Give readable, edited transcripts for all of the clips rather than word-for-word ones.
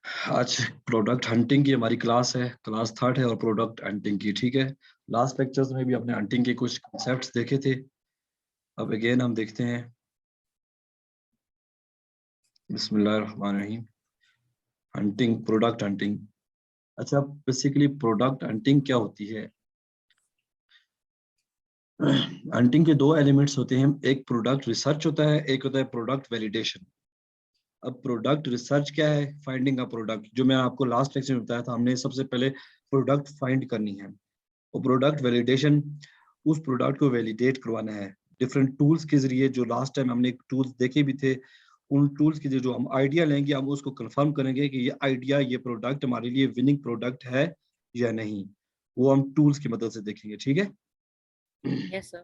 आज product hunting की हमारी क्लास है, क्लास थर्ड है और प्रोडक्ट हंटिंग की। ठीक है, लास्ट लेक्चर्स में भी हमने हंटिंग के कुछ कॉन्सेप्ट्स देखे थे। अब अगेन हम देखते हैं। बिस्मिल्लाहिर्रहमानिर्रहीम। Hunting, product hunting. अच्छा, बेसिकली प्रोडक्ट हंटिंग क्या होती है? हंटिंग के दो एलिमेंट्स होते हैं, एक प्रोडक्ट रिसर्च होता है, एक होता है प्रोडक्ट वैलिडेशन। अब प्रोडक्ट रिसर्च क्या है? Finding a product. जो मैं आपको लास्ट लेक्चर में बताया था, हमने सबसे पहले प्रोडक्ट फाइंड करनी है। और प्रोडक्ट वैलिडेशन, उस प्रोडक्ट को वैलिडेट करवाना है डिफरेंट टूल्स के जरिए। जो लास्ट टाइम हमने टूल्स देखे भी थे, उन टूल्स के जरिए जो हम आइडिया लेंगे, हम उसको कंफर्म करेंगे कि ये आइडिया, ये प्रोडक्ट हमारे लिए विनिंग प्रोडक्ट है या नहीं। वो हम टूल्स की मदद से देखेंगे। ठीक है। Yes sir.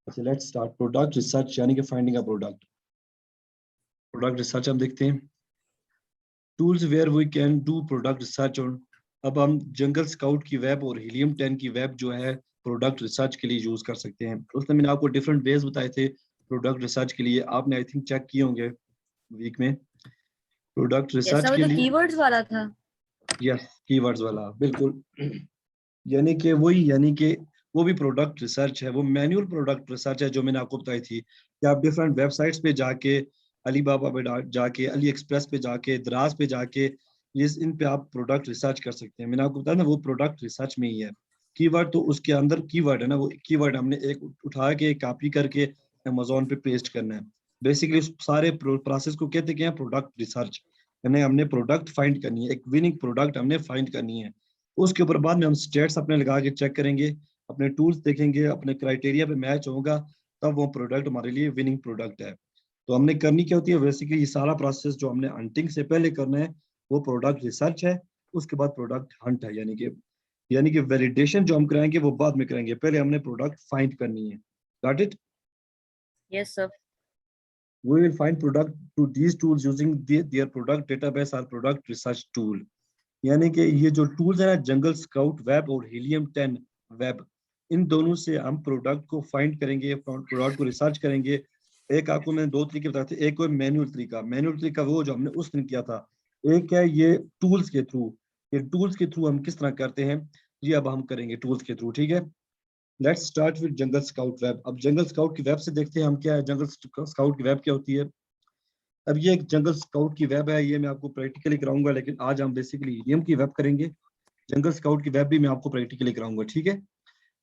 अच्छा, लेट्स स्टार्ट। प्रोडक्ट रिसर्च यानी कि finding a product. Product research हम देखते हैं। Tools where we can do product research on. अब हम जंगल स्काउट की वेब और हीलियम 10 की वेब जो है प्रोडक्ट रिसर्च के लिए यूज कर सकते हैं। उसने मैंने आपको डिफरेंट वेज बताए थे प्रोडक्ट रिसर्च के लिए, आपने आई थिंक चेक किए होंगे वीक में। प्रोडक्ट यस रिसर्च सर, वो के तो लिए, कीवर्ड्स वाला था। यस, कीवर्ड्स वाला बिल्कुल। यानी कि वही, यानी कि वो भी प्रोडक्ट रिसर्च है। वो मैनुअल प्रोडक्ट रिसर्च है जो मैंने आपको बताई थी कि आप डिफरेंट वेबसाइट्स पे जाके, अली बाबा पे जाके, अली एक्सप्रेस पे जाके, दराज पे जाके, ये इन पे आप प्रोडक्ट रिसर्च कर सकते हैं। मैंने आपको बताया ना, वो प्रोडक्ट रिसर्च में ही है। कीवर्ड तो उसके अंदर कीवर्ड है ना, वो कीवर्ड हमने एक उठा के कॉपी करके अमेजोन पे पेस्ट करना है। बेसिकली उस सारे प्रोसेस को कहते हैं प्रोडक्ट रिसर्च। यानी हमने प्रोडक्ट फाइंड करनी है, एक विनिंग प्रोडक्ट हमने फाइंड करनी है। उसके ऊपर बाद में हम स्टेट्स अपने लगा के चेक करेंगे, अपने टूल्स देखेंगे, अपने क्राइटेरिया पे मैच होगा, तब वो प्रोडक्ट हमारे लिए विनिंग प्रोडक्ट है। तो हमने करनी क्या होती है? बेसिकली ये सारा प्रोसेस जो हमने हंटिंग से पहले करना है, वो प्रोडक्ट रिसर्च है। उसके बाद प्रोडक्ट हंट है, यानी कि वैलिडेशन जो हम कराएंगे वो बाद में करेंगे, पहले हमने प्रोडक्ट फाइंड करनी है। Got it? Yes sir. We will find product to these tools using their product database or product research tool। यानी कि ये जो टूल्स है ना, जंगल स्काउट वेब और हीलियम 10 वेब, इन दोनों से हम प्रोडक्ट को फाइंड करेंगे, प्रोडक्ट को रिसर्च करेंगे। एक आपको मैंने दो तरीके बताए थे, एक वो मैनुअल तरीका, मैनुअल तरीका वो जो हमने उस दिन किया था। एक है ये टूल्स के थ्रू। ये टूल्स के थ्रू हम किस तरह करते हैं, ये अब हम करेंगे टूल्स के थ्रू। ठीक है, let's start with jungle scout web. अब जंगल स्काउट की वेब से देखते हैं हम क्या है, जंगल स्काउट की वेब क्या होती है। अब ये एक जंगल स्काउट की वेब है, ये मैं आपको प्रैक्टिकली कराऊंगा, लेकिन आज हम बेसिकली ईडीएम की वेब करेंगे। जंगल स्काउट की वेब भी मैं आपको प्रैक्टिकली कराऊंगा। ठीक है,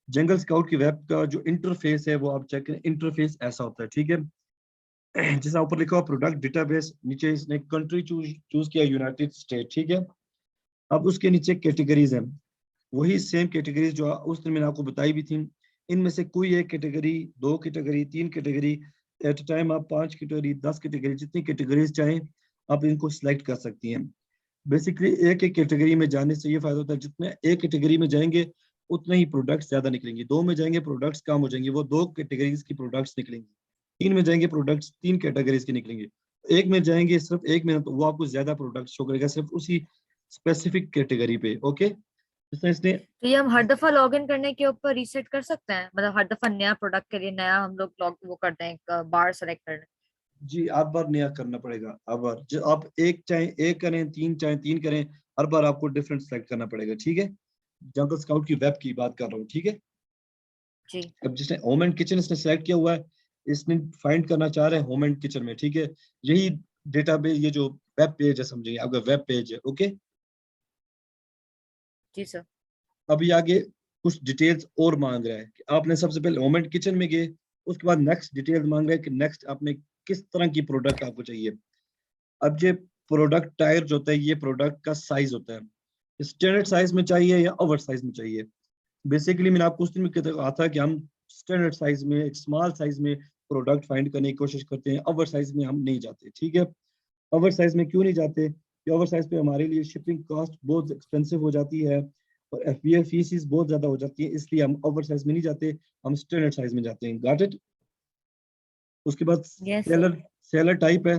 जंगल स्काउट की वेब का जो इंटरफेस है वो आप चेक करें। इंटरफेस ऐसा होता है, ठीक है। जैसा ऊपर लिखा हुआ प्रोडक्ट डेटाबेस, नीचे इसने कंट्री चूज चूज किया यूनाइटेड स्टेट। ठीक है, अब उसके नीचे कैटेगरीज हैं, वही सेम कैटेगरीज जो उस दिन मैंने आपको बताई भी थी। इनमें से कोई एक कैटेगरी, दो कैटेगरी, तीन कैटेगरी, एट अ टाइम आप 5 कैटेगरी, 10 कैटेगरी, जितनी कैटेगरीज चाहें आप इनको सिलेक्ट कर सकती हैं। बेसिकली एक एक कैटेगरी में जाने से ये फायदा होता है, जितने एक कैटेगरी में जाएंगे उतने ही प्रोडक्ट्स ज्यादा निकलेंगे। दो में जाएंगे प्रोडक्ट्स कम हो जाएंगे, वो दो कैटेगरीज की प्रोडक्ट्स निकलेंगी। तीन में जाएंगे प्रोडक्ट्स तीन कैटेगरीज के निकलेंगे। एक में जाएंगे सिर्फ एक में, तो वो आपको ज्यादा प्रोडक्ट शो करेगा सिर्फ उसी स्पेसिफिक कैटेगरी पे। ओके, इसने इसने तो ये हम हर दफा लॉग इन करने के ऊपर रीसेट कर सकते हैं, मतलब हर दफा नया प्रोडक्ट के लिए नया हम लोग लॉग वो करते हैं, एक बार सेलेक्ट करने। जी, आप बार नया करना पड़ेगा। हर बार जो आप एक चाहे एक करें, तीन चाहे तीन करें, हर बार आपको डिफरेंट सेलेक्ट करना पड़ेगा। ठीक है, जंगल स्काउट की वेब की बात कर रहा हूँ। ठीक है, जी। अब जिसने होम एंड किचन इसने सेलेक्ट किया हुआ है, इसने फाइंड करना चाह रहे हैं होम एंड किचन में। ठीक है, यही डेटाबेस, ये जो वेब पेज है, समझिए आपका वेब पेज है। ओके, जी सर। अभी आगे कुछ डिटेल्स और मांग रहा है कि आपने सबसे पहले होम एंड किचन में गए, उसके बाद नेक्स्ट डिटेल्स मांग रहा है कि नेक्स्ट आपने किस तरह की प्रोडक्ट आपको चाहिए। अब ये प्रोडक्ट टायर जो होता है, ये प्रोडक्ट का साइज होता है, स्टैंडर्ड साइज में चाहिए या ओवर साइज में चाहिए। बेसिकली मैंने आपको उस दिन में कहा था कि हम स्टैंडर्ड साइज में, एक स्मॉल साइज में प्रोडक्ट फाइंड करने की कोशिश करते हैं, ओवर साइज में हम नहीं जाते। ठीक है, ओवर साइज में क्यों नहीं जाते? कि ओवर साइज पे हमारे लिए शिपिंग कॉस्ट बहुत एक्सपेंसिव हो जाती है और एफबीए फीस बहुत ज्यादा हो जाती है, इसलिए हम ओवर साइज में नहीं जाते, हम स्टैंडर्ड साइज में जाते हैं। Got it? उसके बाद yes sir. Seller, seller type है।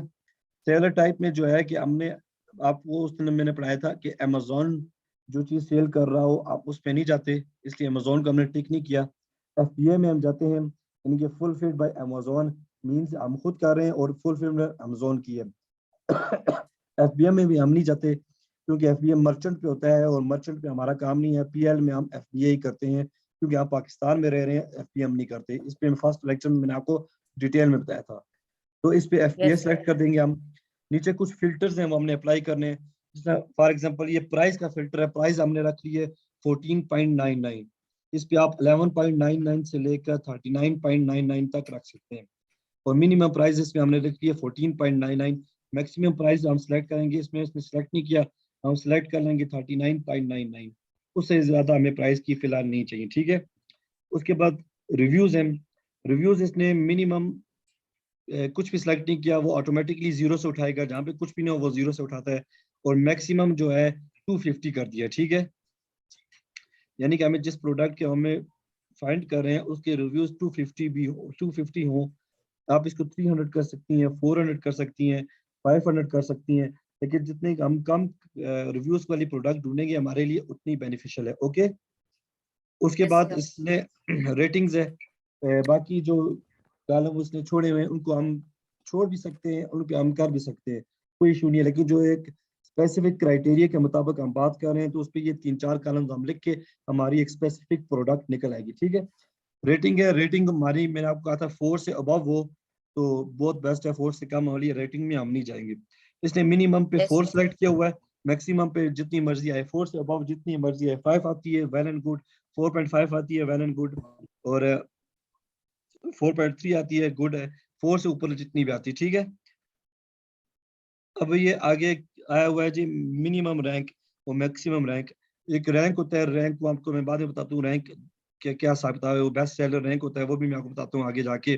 सेलर टाइप में जो है कि हमने आपको उस दिन मैंने पढ़ाया था कि अमेजोन जो चीज सेल कर रहा हो आप उस पर नहीं जाते, इसलिए अमेजोन को हमने टिक नहीं किया। एफबीए में हम जाते हैं, यानी कि फुलफिल्ड बाय अमेजोन, मींस हम खुद कर रहे हैं और फुलफिल्ड अमेजोन की है। एफबीएम में भी हम नहीं जाते, क्योंकि एफबीएम मर्चेंट पे होता है और मर्चेंट पे हमारा काम नहीं है। पीएल में हम एफबीए ही करते हैं, क्योंकि आप पाकिस्तान में रह रहे हैं, एफबीएम नहीं करते। इस पे फर्स्ट लेक्चर में मैंने आपको डिटेल में बताया था। तो इस पे एफपीए यस सर। सेलेक्ट कर देंगे हम। नीचे कुछ फिल्टर्स हैं वो हमने अप्लाई करने हैं। जैसे फॉर एग्जांपल ये प्राइस का फिल्टर है, प्राइस हमने रख ली है 14.99। इस पे आप 11.99 से लेकर 39.99 तक रख सकते हैं। और मिनिमम प्राइस इसमें हमने रख लिया 14.99। मैक्सिमम प्राइस हम सेलेक्ट करेंगे, इसमें इसने सेलेक्ट नहीं किया, हम सेलेक्ट कर लेंगे 39.99। उससे ज्यादा हमें प्राइस की फिलहाल नहीं चाहिए, ठीक है। उसके बाद रिव्यूज हैं। रिव्यूज इसने मिनिमम कुछ भी सिलेक्ट नहीं किया, वो ऑटोमेटिकली जीरो से उठाएगा, जहाँ पे कुछ भी ना हो वो जीरो से उठाता है। और मैक्सिमम जो है 250 कर दिया, ठीक है। यानी कि हमें जिस प्रोडक्ट के हमें फाइंड कर रहे हैं उसके रिव्यूज 250 भी हो, 250 हो। आप इसको 300 कर सकती हैं, 400 कर सकती हैं, 500 कर सकती हैं, लेकिन जितने हम कम रिव्यूज वाली प्रोडक्ट ढूंढेंगे हमारे लिए उतनी बेनिफिशियल है। ओके। उसके यस बाद सर। इसने रेटिंग्स है। बाकी जो कॉलम उसने छोड़े हुए हैं उनको हम छोड़ भी सकते हैं, उन पे हम कर भी सकते हैं, कोई इशू नहीं है। लेकिन जो एक स्पेसिफिक क्राइटेरिया के मुताबिक हम बात कर रहे हैं तो उस पर ये 3-4 कॉलम्स हम लिख के हमारी एक स्पेसिफिक प्रोडक्ट निकल आएगी, ठीक है। रेटिंग है, रेटिंग हमारी मैंने आपको कहा था 4 से अबव हो तो बहुत बेस्ट है, 4 से कम वाली रेटिंग में हम नहीं जाएंगे। इसने मिनिमम पे यस 4 सर। सेलेक्ट किया हुआ है, मैक्सिमम पे जितनी मर्जी आए। 4 से अबव जितनी मर्जी आए, 5 आती है वेल एंड गुड, 4.5 आती है वेल एंड गुड, और 4.3 आती है गुड है, 4 से ऊपर जितनी भी आती है, ठीक है। अब ये आगे आया हुआ है जी मिनिमम रैंक और मैक्सिमम रैंक। एक रैंक होता है, रैंक को आपको मैं बाद में बताता हूँ, रैंक क्या क्या साबित है। वो बेस्ट सेलर रैंक होता है, वो भी मैं आपको बताता हूँ आगे जाके।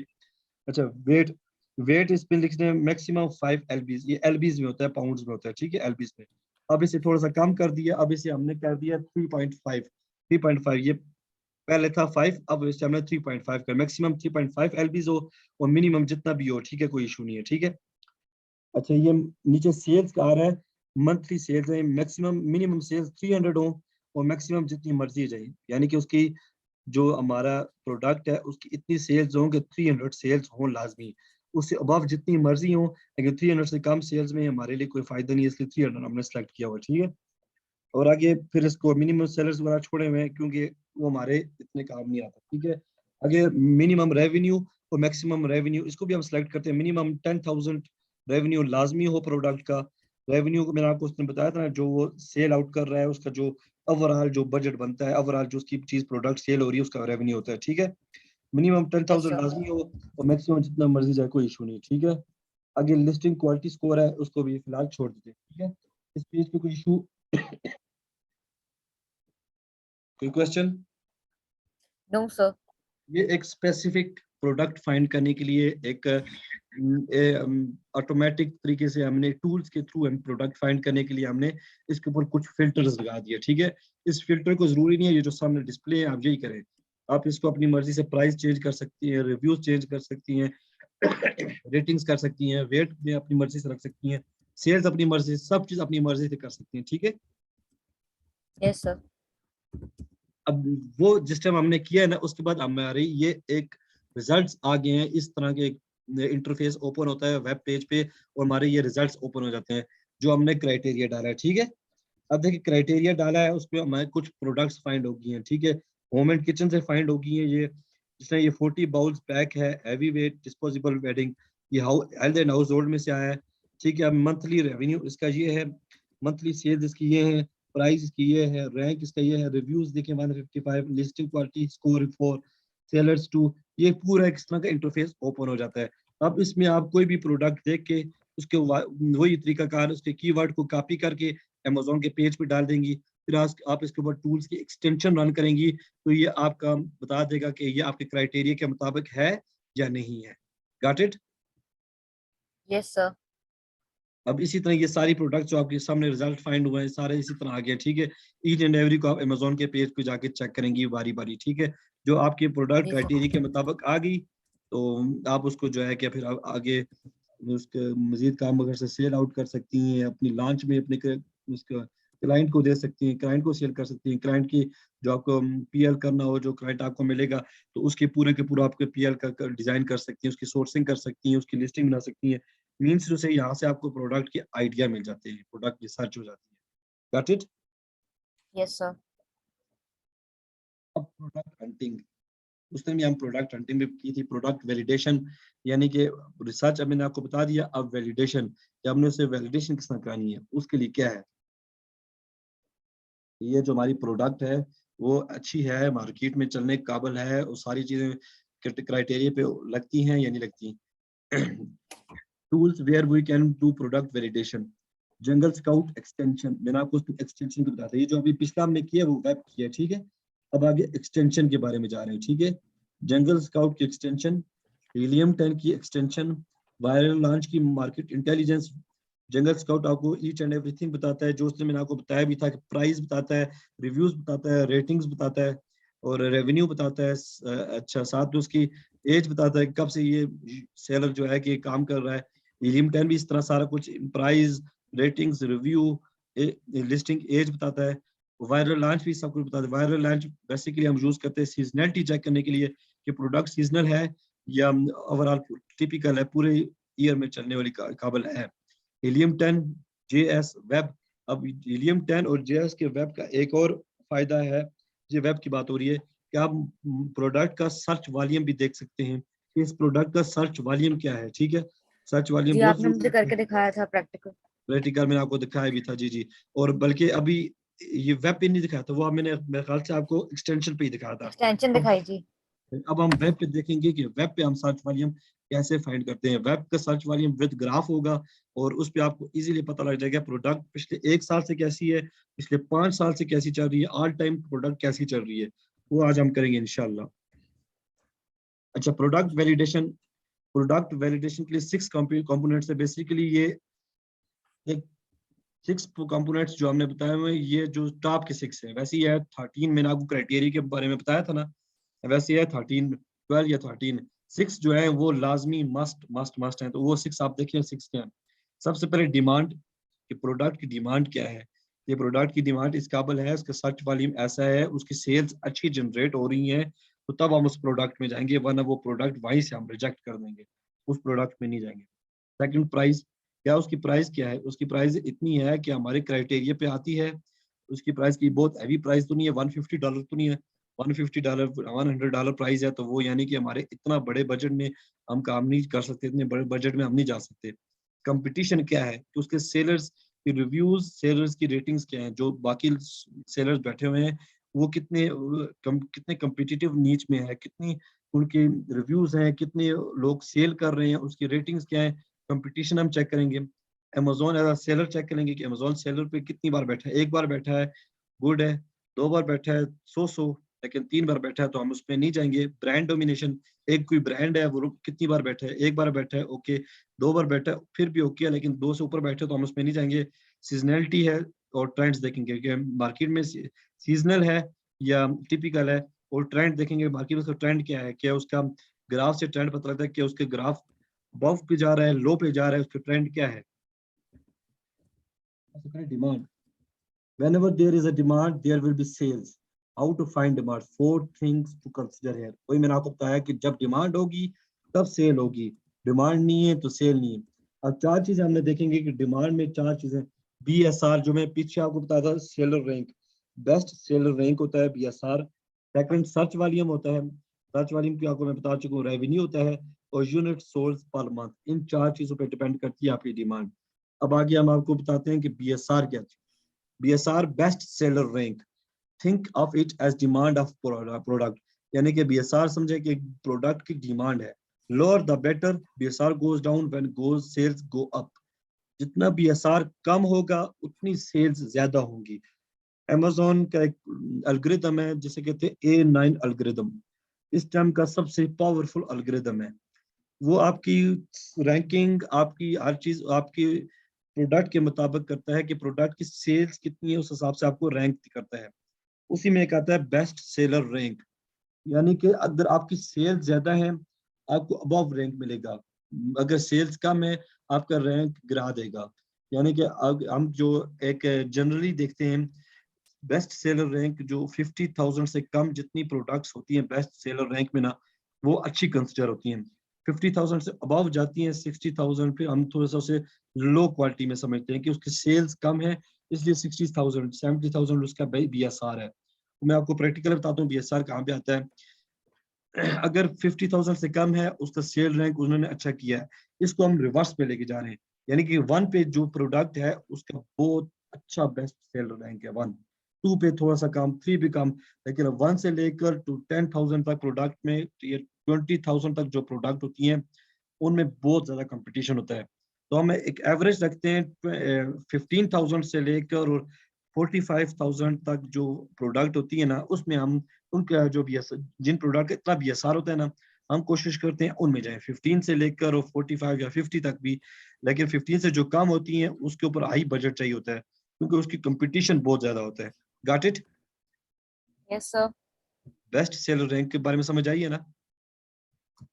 अच्छा, वेट, वेट इस पे लिखते हैं मैक्सिमम 5 एलबीज, ये एलबीज में होता है, पाउंड्स में होता है, ठीक है, एलबीज में। अब इसे थोड़ा सा कम कर दिया, अब इसे हमने कर दिया 3.5। 3.5, ये पहले था 5, अब इसे हमने 3.5 कर। मैक्सिमम 3.5 एलबीज हो और मिनिमम जितना भी हो, ठीक है, कोई इशू नहीं है, ठीक है। अच्छा, ये नीचे सेल्स का आ रहा है, मंथली सेल्स है, मैक्सिमम मिनिमम सेल्स 300 हो और मैक्सिमम जितनी मर्जी जाए, यानी कि उसकी जो हमारा प्रोडक्ट है उसकी इतनी सेल्स हों कि 300 सेल्स हों लाजमी। उससे अबव जितनी मर्जी हो, लेकिन 300 से कम सेल्स में हमारे लिए कोई फायदा नहीं है, इसलिए 300 हमने सेलेक्ट किया हुआ, ठीक है। और आगे फिर इसको मिनिमम सेलर्स वगैरह छोड़े हुए हैं क्योंकि वो हमारे इतने काम नहीं आता, ठीक है। आगे मिनिमम रेवेन्यू और मैक्सिमम रेवेन्यू, इसको भी हम सेलेक्ट करते हैं। मिनिमम 10,000 रेवेन्यू लाजमी हो प्रोडक्ट का। रेवेन्यू को मैंने आपको उसने बताया था ना, जो वो सेल आउट कर रहा है उसका जो ओवरऑल जो बजट बनता है, ओवरऑल जो उसकी चीज प्रोडक्ट सेल हो रही है उसका रेवेन्यू होता है, ठीक है। Minimum ten yes thousand sir. लाजमी हो और मैक्सिमम जितना मर्जी जाए, कोई इशू नहीं, ठीक है। आगे लिस्टिंग क्वालिटी स्कोर है, उसको भी फिलहाल छोड़ दीजिए, ठीक है। इस पेज पे कोई इशू, कोई क्वेश्चन? No sir. ये एक स्पेसिफिक प्रोडक्ट फाइंड करने के लिए एक ऑटोमेटिक तरीके से हमने टूल्स के थ्रू हम प्रोडक्ट फाइंड करने के लिए हमने इसके ऊपर कुछ फिल्टर्स लगा दिए, ठीक है। इस फिल्टर को जरूरी नहीं है ये जो सामने डिस्प्ले है आप यही करें, आप इसको अपनी मर्जी से प्राइस चेंज कर सकती हैं, रिव्यूज चेंज कर सकती हैं, रेटिंग्स कर सकती हैं, वेट में अपनी मर्जी से रख सकती हैं, सेल्स अपनी मर्जी से, सब चीज अपनी मर्जी से कर सकती हैं, ठीक है। Yes sir. अब अब वो जिस टाइम हमने किया है ना, उसके बाद हमारे ये एक रिजल्ट्स आ गए हैं, इस तरह के इंटरफेस ओपन होता है वेब पेज पे और हमारे ये रिजल्ट्स ओपन हो जाते हैं जो हमने क्राइटेरिया डाला है, ठीक है। अब देखिए क्राइटेरिया डाला है, उसमें हमारे कुछ प्रोडक्ट्स फाइंड हो गई हैं, ठीक है। होम एंड किचन से फाइंड हो गई हैं ये, जिसमें ये 40 बाउल्स पैक है, हैवी वेट डिस्पोजेबल वेडिंग, ये हेल्थ एंड हाउस होल्ड में से आया है, ठीक है। मंथली रेवेन्यू इसका ये है, मंथली सेल्स इसकी ये है, प्राइस इसकी ये है, रैंक इसका ये है, रिव्यूज देखें 155, लिस्टिंग क्वालिटी स्कोर 4, सेलर्स 2। ये पूरा एक इस तरह का इंटरफेस ओपन हो जाता है। अब इसमें आप कोई भी प्रोडक्ट देख के उसके वही तरीकाकार उसके कीवर्ड को कॉपी करके अमेजोन के पेज पे डाल देंगी, फिर आप इसके ऊपर टूल्स की एक्सटेंशन रन करेंगी तो ये आपका बता देगा कि ये आपके क्राइटेरिया के मुताबिक है या नहीं है। Got it? Yes sir. अब इसी तरह ये सारी प्रोडक्ट जो आपके सामने रिजल्ट फाइंड हुए हैं सारे इसी तरह आ गए, ठीक है। ईच एंड एवरी को आप अमेजोन के पेज पे जाके चेक करेंगी बारी बारी, ठीक है। जो आपकी प्रोडक्ट जी सर। क्राइटेरिया के मुताबिक आ गई तो आप उसको जो है कि फिर आप आगे उसके मजीद काम अगर से सेल आउट कर सकती हैं, अपनी लॉन्च में अपने उसका क्लाइंट को दे सकती हैं, क्लाइंट को सेल कर सकती हैं, क्लाइंट की जो आपको पीएल करना हो, जो क्लाइंट आपको मिलेगा तो उसके पूरे के पूरा आपके पीएल का डिजाइन कर सकती हैं, उसकी सोर्सिंग कर सकती हैं, उसकी लिस्टिंग बना सकती हैं, मीन्स टू से यहाँ से आपको प्रोडक्ट के आइडिया मिल जाते हैं, प्रोडक्ट रिसर्च हो जाती है। Got it? Yes sir. अब प्रोडक्ट हंटिंग, उस टाइम हम प्रोडक्ट हंटिंग भी की थी। प्रोडक्ट वैलिडेशन यानी कि रिसर्च अब मैंने आपको बता दिया। अब वैलिडेशन, कि हमने उसे वैलिडेशन किस तरह करनी है, उसके लिए क्या है, ये जो हमारी प्रोडक्ट है वो अच्छी है, मार्केट में चलने के काबिल है, वो सारी चीजें क्राइटेरिया पे लगती हैं या नहीं लगती। Tools where we can do product validation, Jungle Scout extension, मैंने आपको एक्सटेंशन की बताया था। ये जो अभी पिछला हमने किया वो वेब किया, ठीक है। अब आगे एक्सटेंशन के बारे में जा रहे हैं, ठीक है। जंगल स्काउट की एक्सटेंशन, हीलियम 10 की एक्सटेंशन, वायरल लॉन्च की मार्केट इंटेलिजेंस। जंगल स्काउट आपको ईच एंड एवरीथिंग बताता है, जो उसने मैंने आपको बताया भी था कि प्राइस बताता है, रिव्यूज बताता है, रेटिंग्स बताता है और रेवेन्यू बताता है। अच्छा, साथ में उसकी एज बताता है, कब से ये सेलर जो है कि काम कर रहा है। हीलियम 10 भी इस तरह सारा कुछ, price, ratings, review, listing age बताता है। वायरल लॉन्च भी सब कुछ बताता है। वायरल लॉन्च बेसिकली हम यूज करते हैं सीजनलिटी चेक करने के लिए कि प्रोडक्ट सीजनल है या ओवरऑल टिपिकल है, पूरे ईयर में चलने वाली काबिल है। हीलियम 10 जेएस वेब, अब हीलियम 10 और जेएस के वेब का एक और फायदा है, ये वेब की बात हो रही है कि आप प्रोडक्ट का सर्च वॉल्यूम भी देख सकते हैं कि इस प्रोडक्ट का सर्च वॉल्यूम क्या है, ठीक है। सर्च वॉल्यूम जी बहुत आपने मुझे जरूरी करके है। दिखाया था प्रैक्टिकल। प्रैक्टिकल मैंने आपको दिखाया भी था, जी जी। और बल्कि अभी ये वेब पे नहीं दिखाया था, वो अब मैंने मेरे ख्याल से आपको एक्सटेंशन पे ही दिखाया था। एक्सटेंशन अब दिखाई जी। अब हम वेब पे देखेंगे कि वेब पे हम सर्च वॉल्यूम कैसे फाइंड करते हैं। वेब का सर्च वॉल्यूम विद ग्राफ होगा और उस पे आपको इजीली पता लग जाएगा प्रोडक्ट पिछले 1 साल से कैसी है, पिछले 5 साल से कैसी चल रही है, ऑल टाइम प्रोडक्ट कैसी चल रही है, वो आज हम करेंगे इंशाल्लाह। अच्छा, प्रोडक्ट वैलिडेशन के लिए 6 कंपोनेंट्स है बेसिकली। ये एक 6 कंपोनेंट्स जो हमने बताए हुए हैं, ये जो टॉप के 6 है। वैसे ही है 13, मैंने आपको क्राइटेरिया के बारे में बताया था ना, वैसे ही है 13, 12 या 13। 6 जो है वो लाजमी मस्ट मस्ट मस्ट है, तो वो 6 आप देखिए 6 क्या है। सबसे पहले डिमांड, कि प्रोडक्ट की डिमांड क्या है। ये प्रोडक्ट की डिमांड इस काबिल है, उसका सर्च वॉल्यूम ऐसा है, उसकी सेल्स अच्छी जनरेट हो रही हैं, तो तब हम उस प्रोडक्ट में जाएंगे, वरना वो प्रोडक्ट वहीं से हम रिजेक्ट कर देंगे, उस प्रोडक्ट में नहीं जाएंगे। सेकंड, प्राइस, क्या उसकी प्राइस क्या है। उसकी प्राइस इतनी है कि हमारे क्राइटेरिया पे आती है। उसकी प्राइस की बहुत हैवी प्राइस तो नहीं है, $150 तो नहीं है। $150, $100 प्राइस है, तो वो यानी कि हमारे इतना बड़े बजट में हम काम नहीं कर सकते, इतने बड़े बजट में हम नहीं जा सकते। कंपटीशन क्या है, कि उसके सेलर्स की रिव्यूज, सेलर्स की रेटिंग्स क्या है, जो बाकी सेलर्स बैठे हुए हैं वो कितने कम्पिटिटिव नीच में है, कितनी उनके रिव्यूज हैं, कितने लोग सेल कर रहे हैं, उसकी रेटिंग्स क्या है। कंपटीशन हम चेक करेंगे। अमेजोन एज सेलर चेक करेंगे कि अमेजोन सेलर पे कितनी बार बैठा है। एक बार बैठा है, गुड है। 2 बार बैठा है, सो, लेकिन 3 बार बैठा है तो हम उसमें नहीं जाएंगे। ब्रांड डोमिनेशन, एक कोई ब्रांड है वो कितनी बार बैठा है, एक बार बैठा है ओके, 2 बार बैठा है फिर भी ओके है, लेकिन 2 से ऊपर बैठे तो हम उसमें नहीं जाएंगे। सीजनलिटी है और ट्रेंड्स देखेंगे कि मार्केट में सीजनल है या टिपिकल है, और ट्रेंड देखेंगे मार्केट में उसका ट्रेंड क्या है, क्या उसका ग्राफ से ट्रेंड पता लगता है कि उसके ग्राफ अबव पे जा रहा है, लो पे जा रहा है, उसका ट्रेंड क्या है। Demand, whenever there is a demand there will be sales. How to find demand, 4 things to consider here। कोई मैंने आपको बताया कि जब डिमांड होगी तब सेल होगी, डिमांड नहीं है तो सेल नहीं है। अब 4 चीजें हमने देखेंगे कि डिमांड में 4 चीजें। BSR, जो मैं पीछे आपको बताया था, seller rank, best seller rank होता है BSR। सेकंड, सर्च वॉल्यूम होता है, सर्च वॉल्यूम की आपको मैं बता चुका हूँ। रेवेन्यू होता है और यूनिट सोल्ड पर मंथ। इन 4 चीजों पर डिपेंड करती है आपकी डिमांड। अब आगे हम आपको बताते हैं कि BSR क्या है। BSR best seller rank, think of it as demand of product, यानी कि BSR समझे कि प्रोडक्ट की डिमांड है। Lower the better, BSR goes down when goes sales go up. जितना BSR कम होगा उतनी सेल्स ज्यादा होंगी। Amazon का एक एल्गोरिथम है जिसे कहते हैं A9 एल्गोरिथम, इस टाइम का सबसे पावरफुल एल्गोरिथम है। वो आपकी रैंकिंग, आपकी हर चीज आपकी प्रोडक्ट के मुताबिक करता है कि प्रोडक्ट की सेल्स कितनी है, उस हिसाब से आपको रैंक करता है। उसी में एक आता है बेस्ट सेलर रैंक, यानी कि अगर आपकी सेल्स ज्यादा है आपको अबव रैंक मिलेगा, अगर सेल्स कम है आपका रैंक गिरा देगा। यानी कि हम जो एक जनरली देखते हैं, बेस्ट सेलर रैंक जो 50,000 से कम जितनी प्रोडक्ट्स होती हैं बेस्ट सेलर रैंक में ना, वो अच्छी कंसिडर होती हैं। 50,000 से अबव जाती हैं 60,000, फिर हम थोड़ा सा उसे लो क्वालिटी में समझते हैं कि उसकी सेल्स कम है, इसलिए 60,000 70,000 उसका BSR है। तो मैं आपको प्रैक्टिकल बताता हूँ BSR कहाँ पे आता है। अगर 50,000 से कम है, उसका सेल रैंक उन्होंने अच्छा किया है, इसको हम रिवर्स पे लेके जा रहे हैं, यानी कि 1 पे जो प्रोडक्ट है उसका बहुत अच्छा बेस्ट सेल रैंक है 1, 2 पे थोड़ा सा कम, 3 भी कम, लेकिन 1 से लेकर टू 10,000 तक प्रोडक्ट में, ये 20,000 तक जो प्रोडक्ट होती हैं उनमें बहुत ज्यादा कंपटीशन होता है। तो हम एक एवरेज रखते हैं 15,000 से लेकर और 45,000 तक जो प्रोडक्ट होती है ना, उसमें हम उनका जो भी जिन प्रोडक्ट का इतना BSR होता है ना, हम कोशिश करते हैं उनमें जाए 15 से लेकर और 45 या 50 तक भी। लेकिन 15 से जो कम होती हैं उसके ऊपर हाई बजट चाहिए होता है, क्योंकि उसकी कंपटीशन बहुत ज्यादा होता है। Got it? Yes sir. Best seller rank के बारे में समझ आई है ना?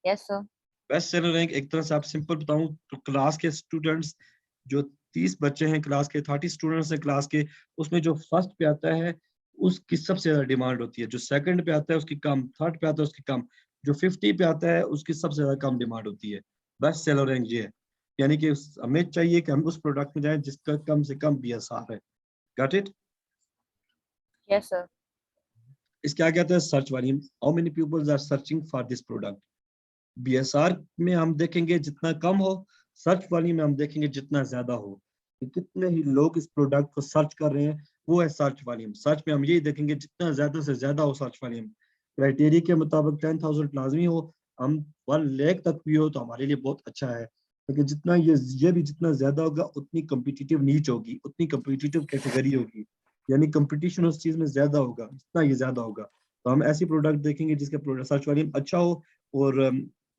Yes sir. Best seller rank एक तरह से आप सिंपल बताऊं तो क्लास के स्टूडेंट्स जो 30 बच्चे हैं, क्लास के 30 स्टूडेंट्स हैं क्लास के, उसमें जो फर्स्ट पे आता है उसकी सबसे ज्यादा डिमांड होती है, जो सेकंड पे आता है उसकी कम, थर्ड पे आता है उसकी कम, जो 50 पे आता है उसकी सबसे ज्यादा कम डिमांड होती है। बेस्ट सेलर रैंक ये है, यानी कि हमें चाहिए कि हम उस प्रोडक्ट में जाएं जिसका कम से कम BSR है। Got it? Yes sir. इसके आगे आता है search volume, how many peoples are searching for this product. BSR में हम देखेंगे जितना कम हो, सर्च वॉल्यूम में हम देखेंगे जितना ज्यादा हो, कि कितने ही लोग इस प्रोडक्ट को सर्च कर रहे हैं, वो है सर्च वॉल्यूम। सर्च में हम यही देखेंगे जितना ज्यादा से ज्यादा हो सर्च वॉल्यूम। क्राइटेरिया के मुताबिक 10,000 लाजमी हो, हम 1 लाख तक भी हो तो हमारे लिए बहुत अच्छा है, लेकिन जितना ये भी जितना ज्यादा होगा उतनी कम्पिटिटिव नीच होगी, उतनी कम्पिटिटिव कैटेगरी होगी, यानी कंपटीशन उस चीज में ज्यादा होगा जितना ये ज्यादा होगा। तो हम ऐसी प्रोडक्ट देखेंगे जिसका प्रोडक्ट सर्च वॉल्यूम अच्छा हो और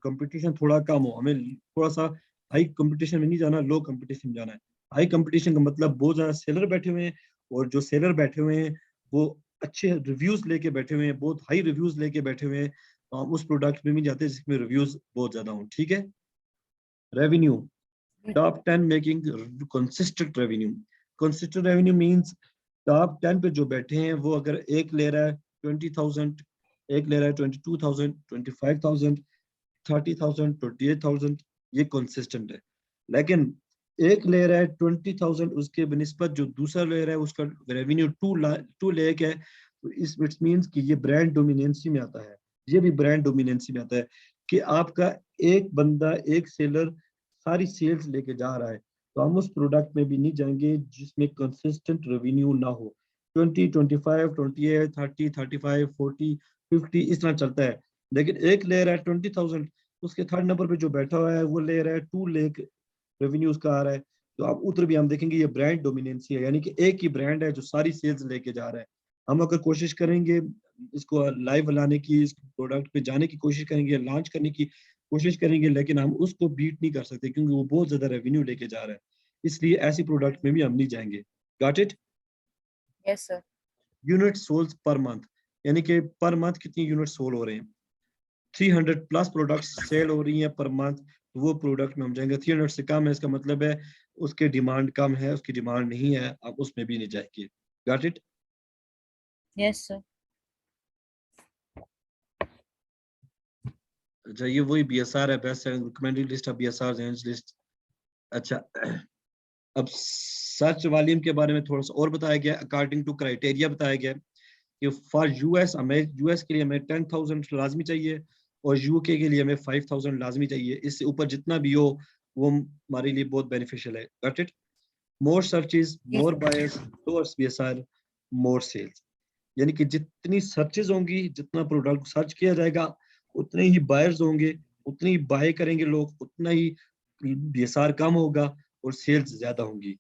कंपटीशन थोड़ा कम हो। हमें थोड़ा सा हाई कंपटीशन में नहीं जाना, लो कंपटीशन में जाना है। हाई कंपटीशन का मतलब बहुत ज्यादा सेलर बैठे हुए हैं, और जो सेलर बैठे हुए हैं वो अच्छे रिव्यूज लेके बैठे हुए हैं, बहुत हाई रिव्यूज लेके बैठे हुए हैं, तो हम उस प्रोडक्ट में भी जाते हैं जिसमें रिव्यूज बहुत ज्यादा हों। ठीक है? Revenue, top 10 making consistent revenue. Consistent revenue means top 10 पे जो बैठे हैं वो अगर एक ले रहा है 20,000, एक ले रहा है 22,000, 25,000, 30,000, 28,000, ये कंसिस्टेंट है। लेकिन एक ले रहा है 20,000, उसके बनिस्बत जो दूसरा ले रहा है उसका रेवेन्यू 2 लाख है, तो इस इट्स मींस कि ये ब्रांड डोमिनेंसी में आता है। ये भी ब्रांड डोमिनेंसी में आता है कि आपका एक बंदा, एक सेलर सारी सेल्स लेके जा रहा है, तो हम उस प्रोडक्ट में भी नहीं जाएंगे जिसमें कंसिस्टेंट रेवेन्यू ना हो। 20, 25, 28, 30, 35, 40, 50 इस तरह चलता है। लेकिन एक ले रहा है 20,000, उसके थर्ड नंबर पे जो बैठा हुआ है वो ले रहा है 2 लाख रेवेन्यू उसका आ रहा है, तो आप उधर भी हम देखेंगे ये ब्रांड डोमिनेंसी है, यानी कि एक ही ब्रांड है जो सारी सेल्स लेके जा रहा है। हम अगर कोशिश करेंगे इसको लाइव लाने की, इस प्रोडक्ट पे जाने की कोशिश करेंगे, लॉन्च करने की कोशिश करेंगे, लेकिन हम उसको बीट नहीं कर सकते क्योंकि वो बहुत ज्यादा रेवेन्यू लेके जा रहा है, इसलिए ऐसी प्रोडक्ट में भी हम नहीं जाएंगे। Got it? Yes sir. Unit sold पर मंथ, यानी कि पर मंथ कितनी यूनिट सोल हो रहे हैं। 300 प्लस प्रोडक्ट्स सेल हो रही हैं पर मंथ, तो वो प्रोडक्ट में हम जाएंगे। 300 से कम है इसका मतलब है उसकी डिमांड कम है, उसकी डिमांड नहीं है, आप उसमें भी नहीं जाएंगे। Got it? Yes sir. अच्छा, ये वही BSR है, best selling recommended list of BSR range list. अच्छा, अब सर्च वॉल्यूम के बारे में थोड़ा सा और बताया गया, अकॉर्डिंग टू क्राइटेरिया बताया गया कि फॉर US हमें, US के लिए हमें 10,000 लाजमी चाहिए और UK के लिए हमें 5,000 लाजमी चाहिए। इससे ऊपर जितना भी हो वो हमारे लिए बहुत बेनिफिशियल है। Got it? मोर सर्चेज, जी more sir. Buyers towards BSR, more sales, यानी कि जितनी सर्चेज होंगी, जितना प्रोडक्ट सर्च किया जाएगा, उतने ही बायर्स होंगे, उतनी ही बाय करेंगे लोग, उतना ही BSR कम होगा और सेल्स ज्यादा होंगी।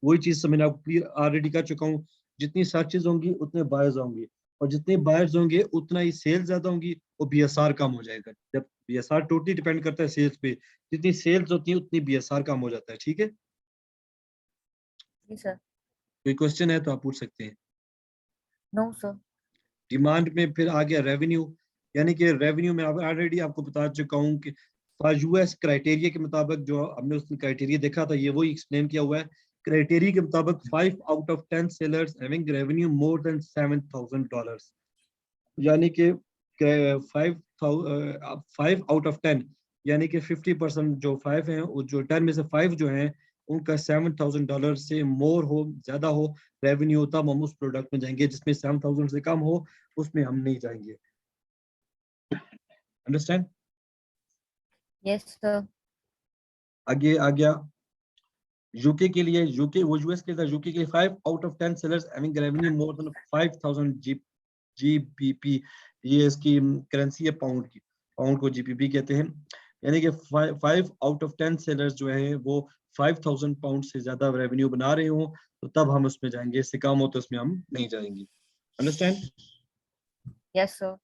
वही चीज से मैंने आपको क्लियर ऑलरेडी कर चुका हूँ, जितनी सर्चेज होंगी उतने बायर्स होंगे, और जितने बायर्स होंगे उतना ही सेल्स ज्यादा होंगी और BSR कम हो जाएगा। जब BSR टोटली डिपेंड करता है सेल्स पे, जितनी सेल्स होती है उतनी BSR कम हो जाता है। ठीक है? जी सर। कोई क्वेश्चन है तो आप पूछ सकते हैं। No sir. डिमांड में फिर आ गया रेवेन्यू, यानी कि रेवेन्यू में ऑलरेडी आपको बता चुका हूँ कि US क्राइटेरिया के मुताबिक, जो हमने उसने क्राइटेरिया देखा था ये वही एक्सप्लेन किया हुआ है। क्राइटेरिया के मुताबिक 5 out of 10 sellers having revenue more than $7,000, यानी कि 5 5 आउट ऑफ 10, यानी कि 50% जो 5 हैं, और जो 10 में से 5 जो हैं उनका $7,000 से मोर हो, ज्यादा हो रेवेन्यू, तब हम उस प्रोडक्ट में जाएंगे। जिसमें 7,000 से कम हो उसमें हम नहीं जाएंगे। अंडरस्टैंड? Yes sir. आगे आ गया यूके के लिए। यूके वो यूएस के था। यूके के 5 out of 10 sellers having revenue more than 5,000 GBP. ये इसकी करेंसी है पाउंड की। पाउंड को जीबीपी कहते हैं। यानी कि 5 आउट ऑफ 10 सेलर्स जो है वो 5,000 पाउंड से ज्यादा रेवेन्यू बना रहे हो तो तब हम उसमें जाएंगे। इससे कम हो तो उसमें हम नहीं जाएंगे। अंडरस्टैंड? Yes sir.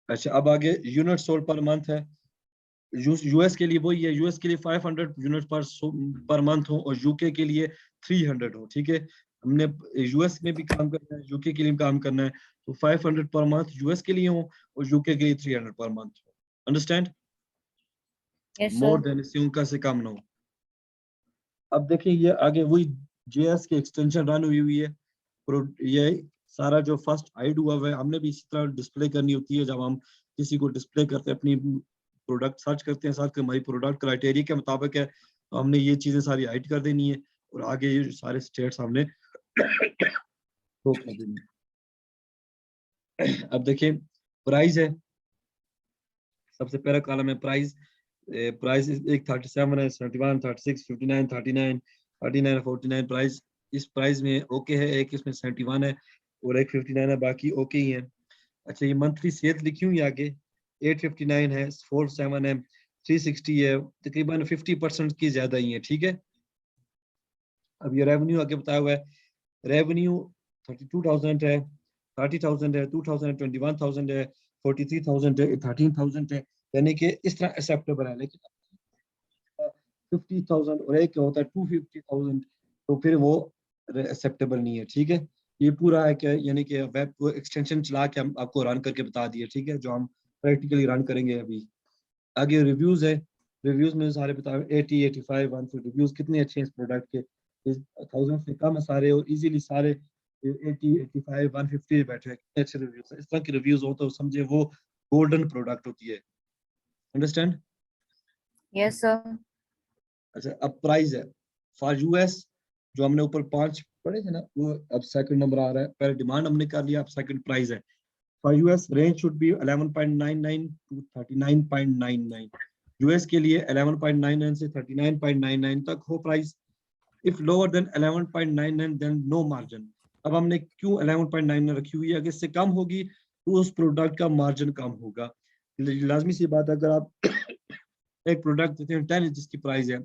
अच्छा, अब आगे यूनिट सोल्ड पर मंथ है। यूएस के लिए वही है। यूएस के लिए 500 यूनिट पर मंथ हो और यूके के लिए 300 हो। ठीक है, हमने यूएस में भी काम करना है, यूके के लिए भी काम करना है, तो 500 पर मंथ यूएस के लिए हो और यूके के लिए 300 पर मंथ हो। Understand? Yes more sir. Then, इससे उनका से कम ना हो। अब देखिए ये आगे वही जेएस की एक्सटेंशन रन हुई है। ये सारा जो फर्स्ट हाइड हुआ है हमने भी इसी तरह डिस्प्ले करनी होती है। जब हम किसी को डिस्प्ले करते हैं, अपनी प्रोडक्ट सर्च करते हैं, सर्च हमारी प्रोडक्ट क्राइटेरिया के मुताबिक है, तो हमने ये चीजें सारी हाइड कर देनी है और आगे ये सारे स्टेट्स हमने शो कर देनी है। अब देखिए प्राइस है। सबसे पहला कॉलम है प्राइस। प्राइस एक 37 है, 71, 36, 59, 39, 39, 49 प्राइस। इस प्राइस में ओके है। एक इसमें 71 है और एक 59 है, बाकी ओके ही है। अच्छा, ये मंथली सेल्स लिखी हुई है आगे। 859 है, 47 है, 360 है, तकरीबन 50% की ज्यादा ही है। ठीक है, अब ये रेवेन्यू आगे बताया हुआ है। रेवेन्यू 32,000 है, 30,000 है, 2,000 है, 21,000 है, 43,000 है, 13,000 है। यानी कि इस तरह एक्सेप्टेबल है। लेकिन 50,000 और एक होता है 250,000, तो फिर वो एक्सेप्टेबल नहीं है। ठीक है, ये पूरा है क्या, यानी कि वेब एक्सटेंशन चला के हम आपको रन करके बता दिए। ठीक है, जो हम प्रैक्टिकली रन करेंगे अभी। आगे रिव्यूज है। रिव्यूज में सारे बताए 80, 85, 100 रिव्यूज कितने अच्छे हैं इस प्रोडक्ट के। 1,000 से कम है सारे और इजीली सारे 80, 85, 150 बैठे हैं। कितने अच्छे रिव्यूज है। इस तरह के रिव्यूज हो तो समझे वो गोल्डन प्रोडक्ट होती है। अंडरस्टैंड? Yes sir. अच्छा, अब प्राइस है फॉर यूएस। जो हमने ऊपर 5 पढ़े थे ना, वो अब सेकंड नंबर आ रहा है। पहले डिमांड हमने कर लिया, अब सेकंड प्राइस है। For US range should be 11.99 to 39.99। US के लिए 11.99 से 39.99 तक हो price. If lower than 11.99 then no margin. अब हमने क्यों 11.99 रखी हुई है? अगर इससे कम होगी तो उस प्रोडक्ट का मार्जिन कम होगा। लाजमी सी बात है, अगर आप एक प्रोडक्ट देते हैं 10 जिसकी प्राइस है,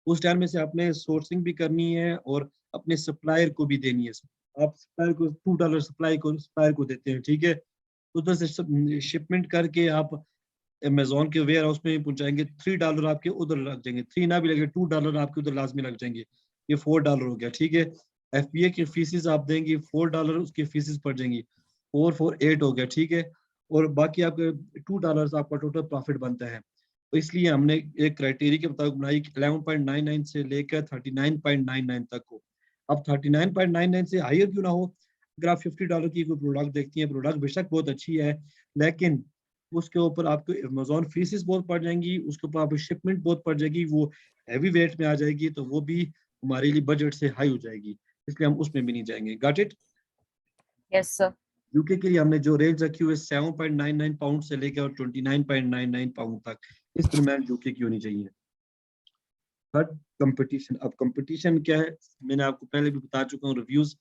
उस टाइम में से आपने सोर्सिंग भी करनी है और अपने सप्लायर को भी देनी है। आप सप्लायर को $2 सप्लायर को देते हैं। ठीक है, उधर से शिपमेंट करके आप अमेजोन के वेयर हाउस में पहुंचाएंगे। $3 आपके उधर लग जाएंगे। 3 ना भी लगे, $2 आपके उधर लाजमी लग जाएंगे। ये $4 हो गया। ठीक है, एफबीए की फीसिस आप देंगे $4, उसकी फीसिस पड़ जाएंगी। 448 हो गया। ठीक है, और बाकी आपके $2 आपका टोटल प्रॉफिट बनता है। तो इसलिए हमने एक क्राइटेरिया के मुताबिक बनाई कि 11.99 से लेकर 39.99 तक हो। अब 39.99 से हायर क्यों ना हो? अगर आप $50 की कोई प्रोडक्ट देखती हैं, प्रोडक्ट बेशक बहुत अच्छी है, लेकिन उसके ऊपर आपको अमेजोन फीसिस बहुत पड़ जाएंगी, उसके ऊपर आपको शिपमेंट बहुत पड़ जाएगी, वो हैवी वेट में आ जाएगी, तो वो भी हमारे लिए बजट से हाई हो जाएगी। इसलिए हम उसमें भी नहीं जाएंगे। Got it? Yes sir. UK के लिए हमने जो रेंज रखी हुई है 7.99 पाउंड से लेकर 29.99 पाउंड तक, इस दरम्यान यूके की होनी चाहिए। Third, competition. अब कंपटीशन क्या है? मैंने आपको पहले भी बता चुका हूँ। रिव्यूज।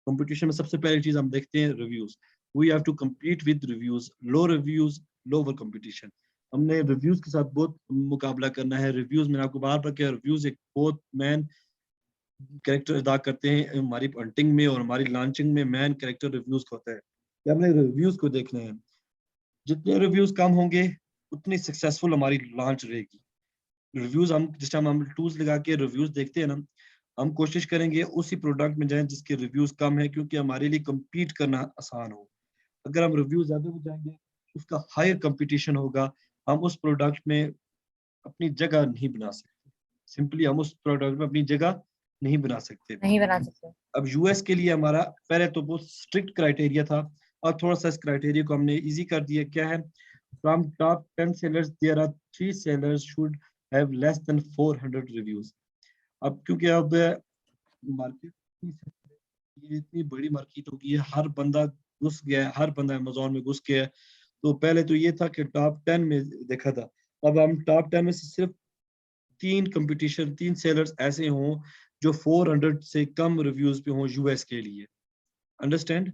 कंपटीशन में सबसे पहली चीज हम देखते हैं reviews. We have to compete with reviews. Low reviews, lower competition. हमने रिव्यूज के साथ बहुत मुकाबला करना है। रिव्यूज मैंने आपको बार बार किया, रिव्यूज एक बहुत मैन कैरेक्टर अदा करते हैं हमारी हंटिंग में और हमारी लॉन्चिंग में। मैन कैरेक्टर रिव्यूज का होता है कि हमने रिव्यूज को देखना है। जितने रिव्यूज कम होंगे उतनी सक्सेसफुल हमारी लॉन्च रहेगी। रिव्यूज हम जिस टाइम हम टूल्स लगा के रिव्यूज देखते हैं ना, हम कोशिश करेंगे उसी प्रोडक्ट में जाएं जिसके रिव्यूज कम है, क्योंकि हमारे लिए compete करना आसान हो। अगर हम रिव्यूज ज्यादा हो जाएंगे, उसका हायर कंपटीशन होगा, हम उस प्रोडक्ट में अपनी जगह नहीं बना सकते। सिंपली हम उस प्रोडक्ट में अपनी जगह नहीं बना सकते। नहीं बना सकते। अब यूएस के लिए हमारा पहले तो बहुत स्ट्रिक्ट क्राइटेरिया था और थोड़ा सा इस क्राइटेरिया को हमने इजी कर दिया। क्या है? From top 10 sellers, there are 3 sellers should have less than 400 reviews. अब क्योंकि अब मार्केट ये इतनी बड़ी मार्केट हो गई है, हर बंदा घुस गया है, हर बंदा अमेजोन में घुस गया है। तो पहले तो ये था कि टॉप 10 में देखा था, अब हम टॉप 10 में से सिर्फ 3 सेलर्स ऐसे हों जो 400 से कम रिव्यूज पे हों यूएस के लिए। अंडरस्टैंड?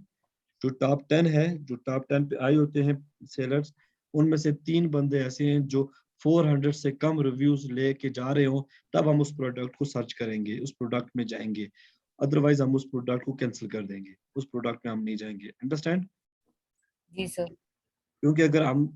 जो टॉप 10 है, जो टॉप 10 पे आए होते हैं सेलर्स, उनमें से 3 बंदे ऐसे हैं जो 400 से कम रिव्यूज लेके जा रहे हो, तब हम उस प्रोडक्ट को सर्च करेंगे, उस प्रोडक्ट में जाएंगे। अदरवाइज हम उस प्रोडक्ट को कैंसिल कर देंगे, उस प्रोडक्ट में हम नहीं जाएंगे। अंडरस्टैंड? जी सर। क्योंकि अगर हम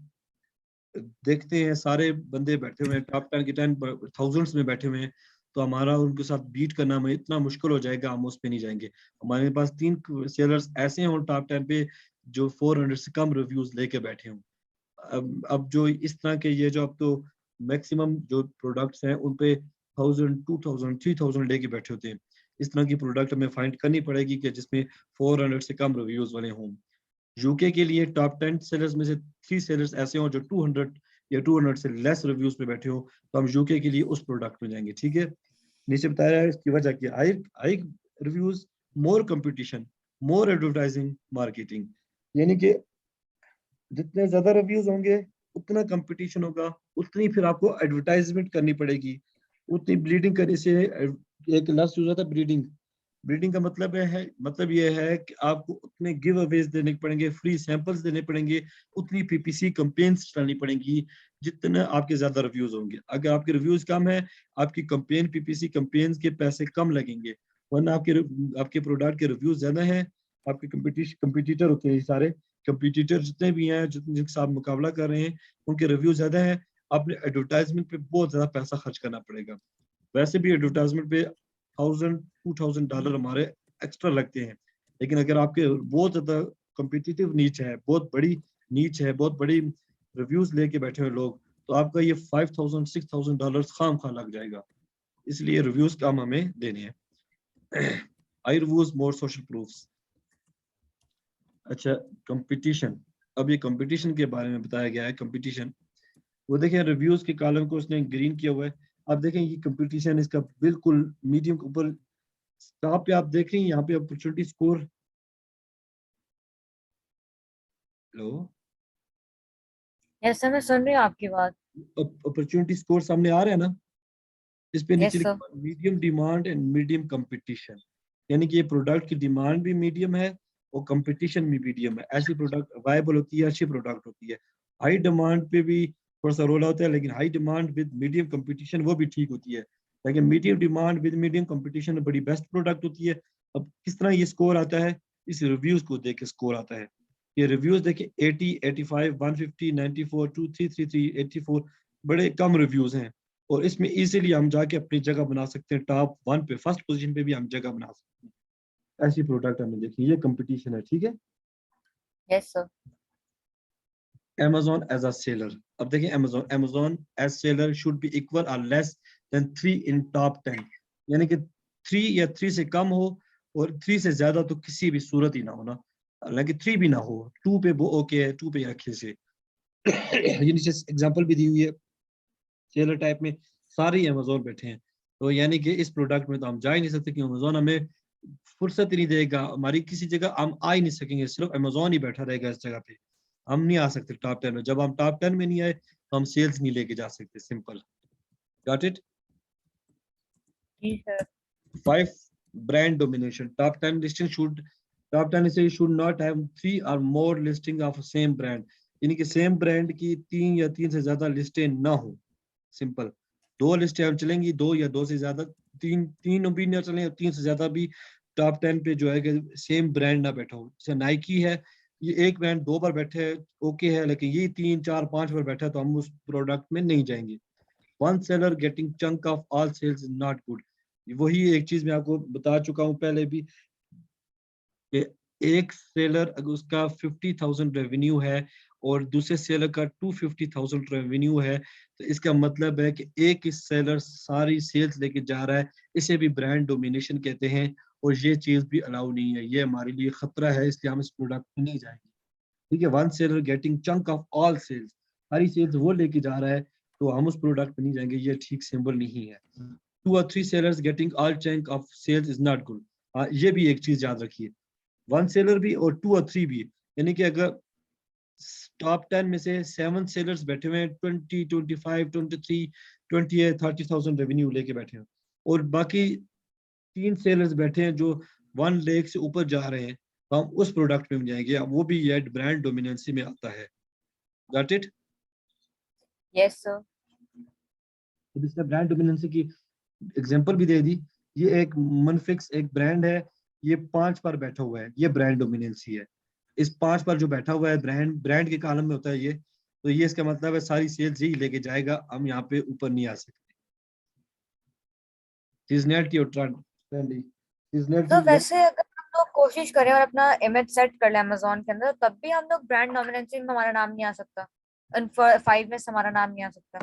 देखते हैं सारे बंदे बैठे हुए हैं टॉप 10 के 10 थाउजेंड्स में बैठे हुए हैं, तो हमारा उनके साथ बीट करना हमें इतना मुश्किल हो जाएगा, हम उस पे नहीं जाएंगे। हमारे पास 3 सेलर्स ऐसे हों टॉप 10 पे जो 400 से कम रिव्यूज लेके बैठे हों। अब जो इस तरह के ये जो अब तो मैक्सिमम जो प्रोडक्ट्स हैं उन पे 1000 2000 3000 लेके बैठे होते हैं। इस तरह की प्रोडक्ट हमें फाइंड करनी पड़ेगी कि जिसमें 400 से कम रिव्यूज वाले हों। यूके के लिए टॉप 10 सेलर्स में से 3 सेलर्स ऐसे हों जो 200 या 200 से लेस रिव्यूज पे बैठे हो, तो हम यूके के लिए उस प्रोडक्ट में जाएंगे। ठीक है, नीचे बताया है इसकी वजह क्या। हाई रिव्यूज, मोर कंपटीशन, मोर एडवर्टाइजिंग, मार्केटिंग। यानी कि जितने ज्यादा रिव्यूज होंगे उतना कंपटीशन होगा, उतनी फिर आपको एडवर्टाइजमेंट करनी पड़ेगी, उतनी ब्लीडिंग करने से। एक लफ्ज यूज होता है ब्रीडिंग। ब्रीडिंग का मतलब ये है कि आपको उतने गिव अवेज देने पड़ेंगे, फ्री सैंपल्स देने पड़ेंगे, उतनी पीपीसी कैंपेन्स चलानी पड़ेंगी जितने आपके ज्यादा रिव्यूज होंगे। अगर आपके रिव्यूज कम है, आपकी कैंपेन पीपीसी कैंपेन्स के पैसे कम लगेंगे। वरना आपके प्रोडक्ट के रिव्यूज ज्यादा हैं, आपके कंपटीटर होते हैं सारे कंपटीटर जितने भी हैं जिनके साथ मुकाबला कर रहे हैं, उनके रिव्यू ज्यादा है। आपने एडवर्टाइजमेंट पे बहुत ज्यादा पैसा खर्च करना पड़ेगा। वैसे भी एडवर्टाइजमेंट पे $1000-2000 हमारे एक्स्ट्रा लगते हैं, लेकिन अगर आपके बहुत ज्यादा कम्पिटिटिव नीच है, बहुत बड़ी नीच है, बहुत बड़ी रिव्यूज लेके बैठे हुए लोग, तो आपका ये $5000-6000 खाम खा लग जाएगा। इसलिए रिव्यूज कम हमें देने हैं। आई रिव्यूज मोर सोशल प्रूफ्स। अच्छा, कंपटीशन। अब ये कंपटीशन के बारे में बताया गया है। कंपटीशन, वो देखें रिव्यूज के कॉलम को उसने ग्रीन किया हुआ है। अब देखें ये कंपटीशन इसका बिल्कुल मीडियम के ऊपर टॉप पे आप देख रहे हैं, यहाँ पे opportunity score. Hello, yes sir, मैं सुन रही हूँ आपकी बात। अपॉर्चुनिटी स्कोर सामने आ रहा है ना? इस पे नीचे यस सर। लिखा medium demand and medium competition, यानी कि ये प्रोडक्ट की डिमांड भी मीडियम है और कंपटीशन भी मीडियम है। ऐसी प्रोडक्ट वायबल होती है, अच्छी प्रोडक्ट होती है। हाई डिमांड पे भी थोड़ा सा रोल होता है, लेकिन high demand with medium competition वो भी ठीक होती है। लेकिन medium demand with medium competition बड़ी बेस्ट प्रोडक्ट होती है। अब किस तरह ये स्कोर आता है? इस रिव्यूज को देख के स्कोर आता है। ये रिव्यूज देखे 80, 85, 150, 94, 2333, 84, बड़े कम रिव्यूज हैं। और इसमें इजीली हम जाके अपनी जगह बना सकते हैं, टॉप 1 पे, फर्स्ट पोजीशन पे भी हम जगह बना सकते हैं। ऐसी प्रोडक्ट हमें देखिए, ये कंपटीशन है। ठीक है, yes sir. Amazon as a seller। अब देखिए Amazon as seller should be equal or less than 3 in top 10, यानी कि 3 या 3 से कम हो, और 3 से ज्यादा तो किसी भी सूरत ही ना होना। हालांकि 3 भी ना हो, 2 पे वो ओके है, 2 पे रखे से। ये नीचे एग्जांपल भी दी हुई है। सेलर टाइप में सारे Amazon बैठे हैं, तो यानी कि इस प्रोडक्ट में तो हम जा ही नहीं सकते कि Amazon हमें फुर्सत ही नहीं देगा, हमारी किसी जगह हम आ ही नहीं सकेंगे, सिर्फ Amazon ही बैठा रहेगा इस जगह पे। हम नहीं आ सकते टॉप 10 में। जब हम टॉप 10 में नहीं आए तो हम सेल्स नहीं लेके जा सकते। Simple, got it? जी सर। 5 brand domination, top 10 से should not have 3 or more listing of same brand, यानी कि सेम ब्रांड की 3 या 3 से ज्यादा लिस्टें ना हो। सिंपल, 2 लिस्टें हम चलेंगी, 2 या 2 से ज्यादा, 3 भी ना चलें, 3 से ज्यादा भी टॉप 10 पे जो है कि सेम ब्रांड ना बैठा हो। जैसे नाइकी है, ये एक ब्रांड 2 बार बैठे है, ओके है, लेकिन ये 3, 4, 5 बार बैठा है, तो हम उस प्रोडक्ट में नहीं जाएंगे। One seller getting chunk of all sales is not good. वही एक चीज मैं आपको बता चुका हूँ पहले भी कि एक सेलर अगर उसका 50,000 रेवेन्यू है और दूसरे सेलर का 250,000 रेवेन्यू है, तो इसका मतलब है कि एक इस सेलर सारी सेल्स लेके जा रहा है। इसे भी ब्रांड डोमिनेशन कहते हैं, और ये चीज भी अलाउ नहीं है, ये हमारे लिए खतरा है, इसलिए हम इस प्रोडक्ट में नहीं जाएंगे। ठीक है, one seller getting chunk of all sales, सारी सेल्स वो लेके जा रहा है, तो हम उस प्रोडक्ट पे नहीं जाएंगे, ये ठीक सिंबल नहीं है। 2 or 3 sellers getting all chunk of sales is not good। ये भी एक चीज याद रखिए, 1 सेलर भी और 2 or 3 भी, यानी कि अगर टॉप 10 में से 7 सेलर्स बैठे हुए हैं 20, 25, 23, 28, 30,000 रेवेन्यू लेके बैठे हैं, और बाकी 3 सेलर्स बैठे हैं जो 1 लाख से ऊपर जा रहे हैं, तो हम उस प्रोडक्ट में जाएंगे, वो भी ये ब्रांड डोमिनेंसी में आता है। Got it? Yes sir. तो इसने ब्रांड डोमिनेंसी की एग्जांपल भी दे दी। ये एक मनफिक्स एक ब्रांड है, ये 5 पर बैठा हुआ है, ये ब्रांड डोमिनेंसी है। इस 5 पर जो बैठा हुआ है ब्रांड के कॉलम में होता है ये, तो ये इसका मतलब है सारी सेल्स यही लेके जाएगा, हम यहाँ पे ऊपर नहीं आ सकते। सीजनैलिटी और ट्रेंडी, तो सीजनैलिटी वैसे अगर हम लोग कोशिश करें और अपना इमेज सेट कर ले अमेजोन के अंदर, तब भी हम लोग ब्रांड डोमिनेंसी में हमारा नाम नहीं आ सकता, इन 5 में से हमारा नाम नहीं आ सकता।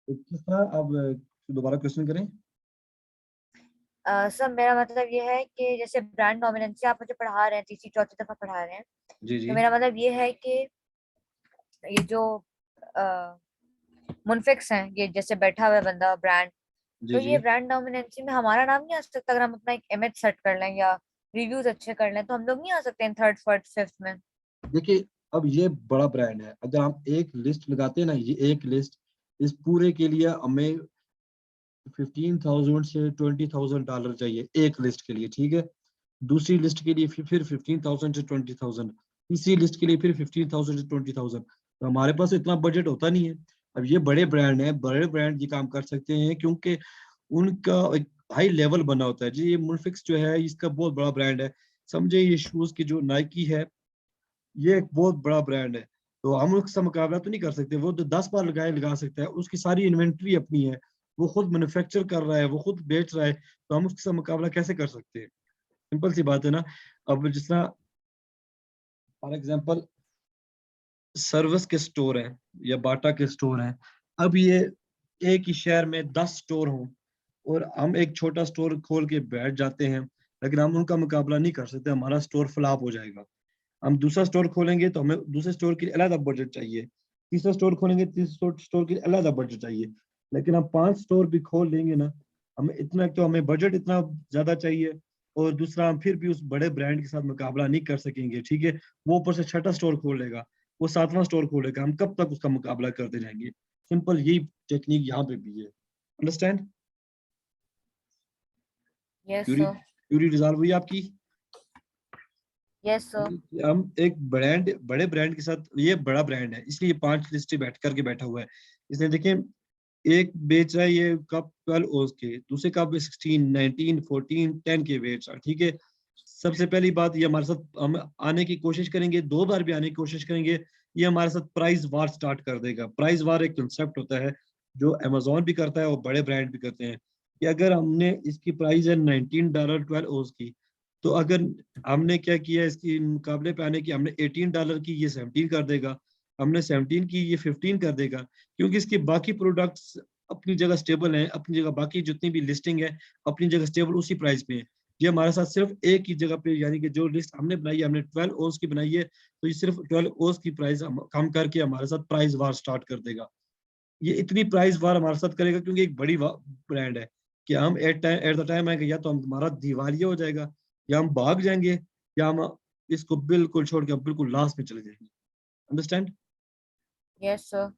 किस तरह? अब दोबारा क्वेश्चन करें। सर मेरा मतलब ये है कि जैसे ब्रांड डोमिनेंसी आप मुझे पढ़ा रहे हैं, तीसरी चौथी दफा पढ़ा रहे हैं, जी जी तो मेरा मतलब ये है कि ये जो मुनफिक्स हैं, ये जैसे बैठा हुआ है बंदा ब्रांड, जी तो जी। ये ब्रांड डोमिनेंसी में हमारा नाम नहीं आ सकता। अगर हम अपना एक इमेज सेट कर लें या रिव्यूज अच्छे कर लें, तो हम लोग नहीं आ सकते इन थर्ड फोर्थ फिफ्थ में। देखिए, अब ये बड़ा ब्रांड है, अगर हम एक लिस्ट लगाते हैं ना, ये एक लिस्ट, इस पूरे के लिए हमें 15,000 से $20,000 चाहिए एक लिस्ट के लिए, ठीक है। दूसरी लिस्ट के लिए फिर 15,000 से 20,000, तीसरी लिस्ट के लिए फिर 15,000 से 20,000। तो हमारे पास इतना बजट होता नहीं है। अब ये बड़े ब्रांड हैं, बड़े ब्रांड ये काम कर सकते हैं क्योंकि उनका एक हाई लेवल बना होता है जी। ये मुनफिक्स जो है इसका बहुत बड़ा ब्रांड है, समझे। ये शूज की जो नाइकी है, ये एक बहुत बड़ा ब्रांड है, तो हम उसका मुकाबला तो नहीं कर सकते। वो तो 10 बार लगा सकता है, उसकी सारी इन्वेंट्री अपनी है, वो खुद मैन्युफैक्चर कर रहा है, वो खुद बेच रहा है, तो हम उसके साथ मुकाबला कैसे कर सकते हैं? सिंपल सी बात है ना। अब जिस तरह फॉर एग्जांपल सर्विस के स्टोर हैं या बाटा के स्टोर हैं, अब ये एक ही शहर में 10 स्टोर हों और हम एक छोटा स्टोर खोल के बैठ जाते हैं, लेकिन हम उनका मुकाबला नहीं कर सकते, हमारा स्टोर फ्लॉप हो जाएगा। हम दूसरा स्टोर खोलेंगे तो हमें दूसरे स्टोर के लिए अलग बजट चाहिए, तीसरा स्टोर खोलेंगे तीसरे स्टोर के लिए अलग बजट चाहिए, लेकिन हम 5 स्टोर भी खोल लेंगे ना, हमें इतना, तो हमें बजट इतना ज्यादा चाहिए, और दूसरा हम फिर भी उस बड़े ब्रांड के साथ मुकाबला नहीं कर सकेंगे, ठीक है। वो ऊपर से छठा स्टोर खोल लेगा, वो 7वां स्टोर खोलेगा, हम कब तक उसका मुकाबला करते जाएंगे? सिंपल यही टेक्निक यहाँ पे भी है। Understand? Yes query sir. Query resolve हुई आपकी? Yes sir. हम एक ब्रांड, बड़े ब्रांड के साथ, ये बड़ा ब्रांड है इसलिए 5 लिस्टें बैठ करके बैठा हुआ है। इसने देखिए, एक बेच रहा है ये कप 12 ओज के, दूसरे कप 16, 19, 14, 10 के बेच रहा है, ठीक है। सबसे पहली बात, ये हमारे साथ हम आने की कोशिश करेंगे, 2 बार भी आने की कोशिश करेंगे, ये हमारे साथ प्राइस वार स्टार्ट कर देगा। प्राइस वार एक कंसेप्ट होता है जो अमेजोन भी करता है और बड़े ब्रांड भी करते हैं, कि अगर हमने इसकी प्राइस है $19 12 ओज की, तो अगर हमने क्या किया, इसकी मुकाबले पे आने की, हमने $18 की, ये 17 कर देगा, हमने 17 की, ये 15 कर देगा, क्योंकि इसके बाकी प्रोडक्ट्स अपनी जगह स्टेबल हैं, अपनी जगह बाकी जितनी भी लिस्टिंग है अपनी जगह स्टेबल उसी प्राइस पे है। ये हमारे साथ सिर्फ एक ही जगह पे, यानी कि जो लिस्ट हमने बनाई है, हमने 12 ओज की बनाई है, तो ये सिर्फ 12 ओज की प्राइस कम करके हमारे साथ प्राइस वार स्टार्ट कर देगा। ये इतनी प्राइस वार हमारे साथ करेगा क्योंकि एक बड़ी ब्रांड है, कि हम एट द टाइम आएंगे, या तो हम हमारा दिवालिया हो जाएगा, या हम भाग जाएंगे, या हम इसको बिल्कुल छोड़ के बिल्कुल लास्ट में चले जाएंगे। अंडरस्टैंड? Yes sir.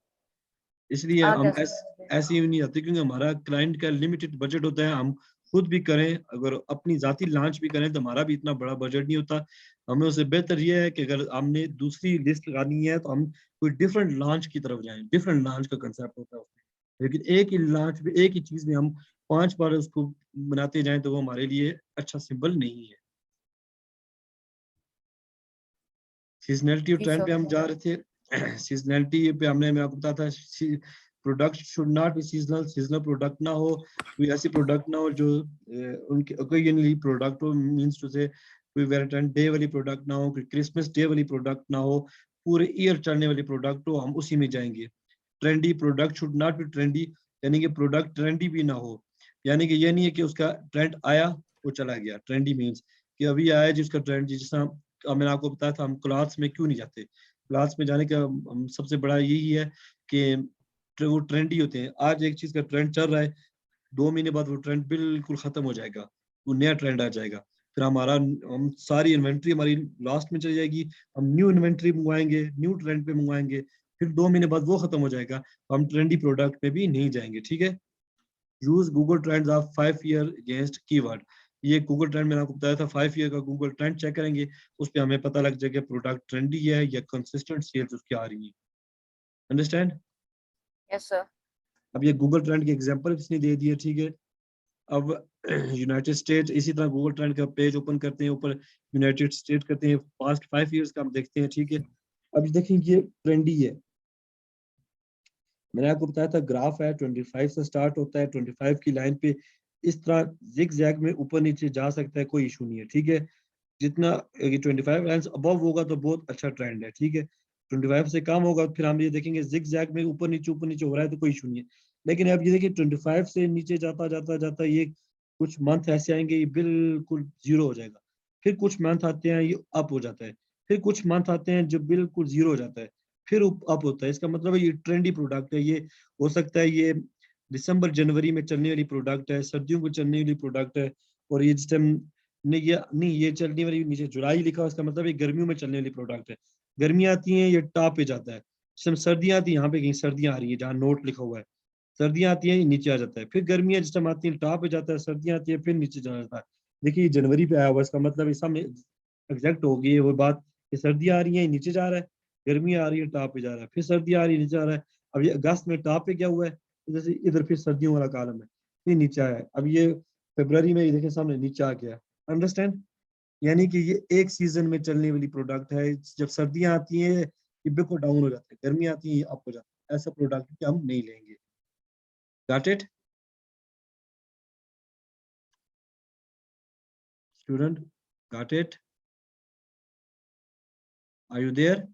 इसलिए आ हम गया समझ में। ऐसे ही नहीं आते, क्योंकि हमारा क्लाइंट का लिमिटेड बजट होता है। हम खुद भी करें, अगर अपनी जाती लॉन्च भी करें, तो हमारा भी इतना बड़ा बजट नहीं होता। हमें उससे बेहतर यह है कि अगर हमने दूसरी लिस्ट लगानी है तो हम कोई डिफरेंट लॉन्च की तरफ जाएं। डिफरेंट लॉन्च का कंसेप्ट होता है उसमें, लेकिन एक ही लॉन्च में, एक ही चीज में हम 5 बार उसको बनाते जाएं, तो वो हमारे लिए अच्छा सिंबल नहीं है। सीजनलिटी और जी ट्रेंड सर। पे हम जा रहे थे। सीजनलिटी पे हमने, मैं आपको बताया था, product should not be seasonal, seasonal product ना हो, कोई ऐसी प्रोडक्ट ना हो जो उनके ओकेजनली प्रोडक्ट हो, मींस टू से कोई वैलेंटाइन डे वाली प्रोडक्ट ना हो, कोई क्रिसमस डे वाली प्रोडक्ट ना हो, पूरे ईयर चलने वाली प्रोडक्ट हो, हम उसी में जाएंगे। Trendy product should not be trendy, यानी कि प्रोडक्ट ट्रेंडी भी ना हो, यानी कि ये नहीं है कि उसका ट्रेंड आया वो चला गया। ट्रेंडी मीन्स कि अभी आया जिसका ट्रेंड, जिस मैंने आपको बताया था, हम क्लॉथ्स में क्यों नहीं जाते, क्लास में जाने का सबसे बड़ा यही है कि वो ट्रेंडी होते हैं। आज एक चीज का ट्रेंड चल रहा है, 2 महीने बाद वो ट्रेंड बिल्कुल खत्म हो जाएगा, वो नया ट्रेंड आ जाएगा, फिर हम सारी इन्वेंट्री हमारी लास्ट में चली जाएगी, हम न्यू इन्वेंट्री मंगवाएंगे, न्यू ट्रेंड पे मंगवाएंगे, फिर 2 महीने बाद वो खत्म हो जाएगा, हम ट्रेंडी प्रोडक्ट पे भी नहीं जाएंगे। ठीक है। Use Google trends of 5 year against keyword. ये गूगल ट्रेंड मैंने आपको बताया था, 5 ईयर का गूगल ट्रेंड चेक करेंगे, उस पर हमें पता लग जाएगा प्रोडक्ट ट्रेंडी है या कंसिस्टेंट सेल्स उसकी आ रही है। अंडरस्टैंड? Yes sir. अब ये गूगल ट्रेंड के एग्जांपल इसने दे दिए। ठीक है। अब यूनाइटेड स्टेट, इसी तरह गूगल ट्रेंड का पेज ओपन करते हैं, ऊपर यूनाइटेड स्टेट करते हैं, पास्ट 5 ईयर्स का हम देखते हैं। ठीक है। अब देखें ये ट्रेंडी है, मैंने आपको बताया था ग्राफ है 25 से स्टार्ट होता है, 25 की लाइन पे इस तरह जिग जैग में ऊपर नीचे जा सकता है, कोई इशू नहीं है। ठीक है। जितना 25 लाइन अबव होगा तो बहुत अच्छा ट्रेंड है। ठीक है। 25 से कम होगा फिर हम ये देखेंगे जिग जैग में ऊपर नीचे हो रहा है तो कोई इशू नहीं है। लेकिन अब ये देखिए 25 से नीचे जाता जाता जाता ये कुछ मंथ ऐसे आएंगे ये बिल्कुल जीरो हो जाएगा, फिर कुछ मंथ आते हैं ये अप हो जाता है, फिर कुछ मंथ आते हैं जो बिल्कुल जीरो हो जाता है, फिर अप होता है। इसका मतलब है ये ट्रेंडी प्रोडक्ट है। ये हो सकता है ये दिसंबर जनवरी में चलने वाली प्रोडक्ट है, सर्दियों को चलने वाली प्रोडक्ट है, और ये जिस टाइम नहीं ये चलने वाली, नीचे जुलाई लिखा है इसका मतलब ये गर्मियों में चलने वाली प्रोडक्ट है। गर्मियां आती हैं ये टॉप पे जाता है, जिस टाइम सर्दियां आती है यहाँ पे कहीं सर्दियां आ रही है जहाँ नोट लिखा हुआ है, सर्दियां आती हैं ये नीचे आ जाता है, फिर गर्मियां जिस टाइम आती है टॉप पे जाता है, सर्दियां आती है फिर नीचे चला जाता है। देखिए ये जनवरी पे आया हुआ, इसका मतलब इस समय एग्जैक्ट हो गई है वो बात कि सर्दियां आ रही हैं नीचे जा रहा है, गर्मियां आ रही है टॉप पे जा रहा है, फिर सर्दियां आ रही है नीचे जा रहा है। अब ये अगस्त में टॉप पे क्या हुआ है, जैसे इधर फिर सर्दियों वाला कॉलम है, फिर नीचे आया है। अब ये फरवरी में ये देखें सामने नीचे आ गया। अंडरस्टैंड? यानी कि ये एक सीजन में चलने वाली प्रोडक्ट है, जब सर्दियां आती हैं ये बिल्कुल डाउन हो जाता है, गर्मियां आती हैं ये अप हो जाता है, ऐसा प्रोडक्ट हम नहीं लेंगे। Got it student? Got it? Are you there?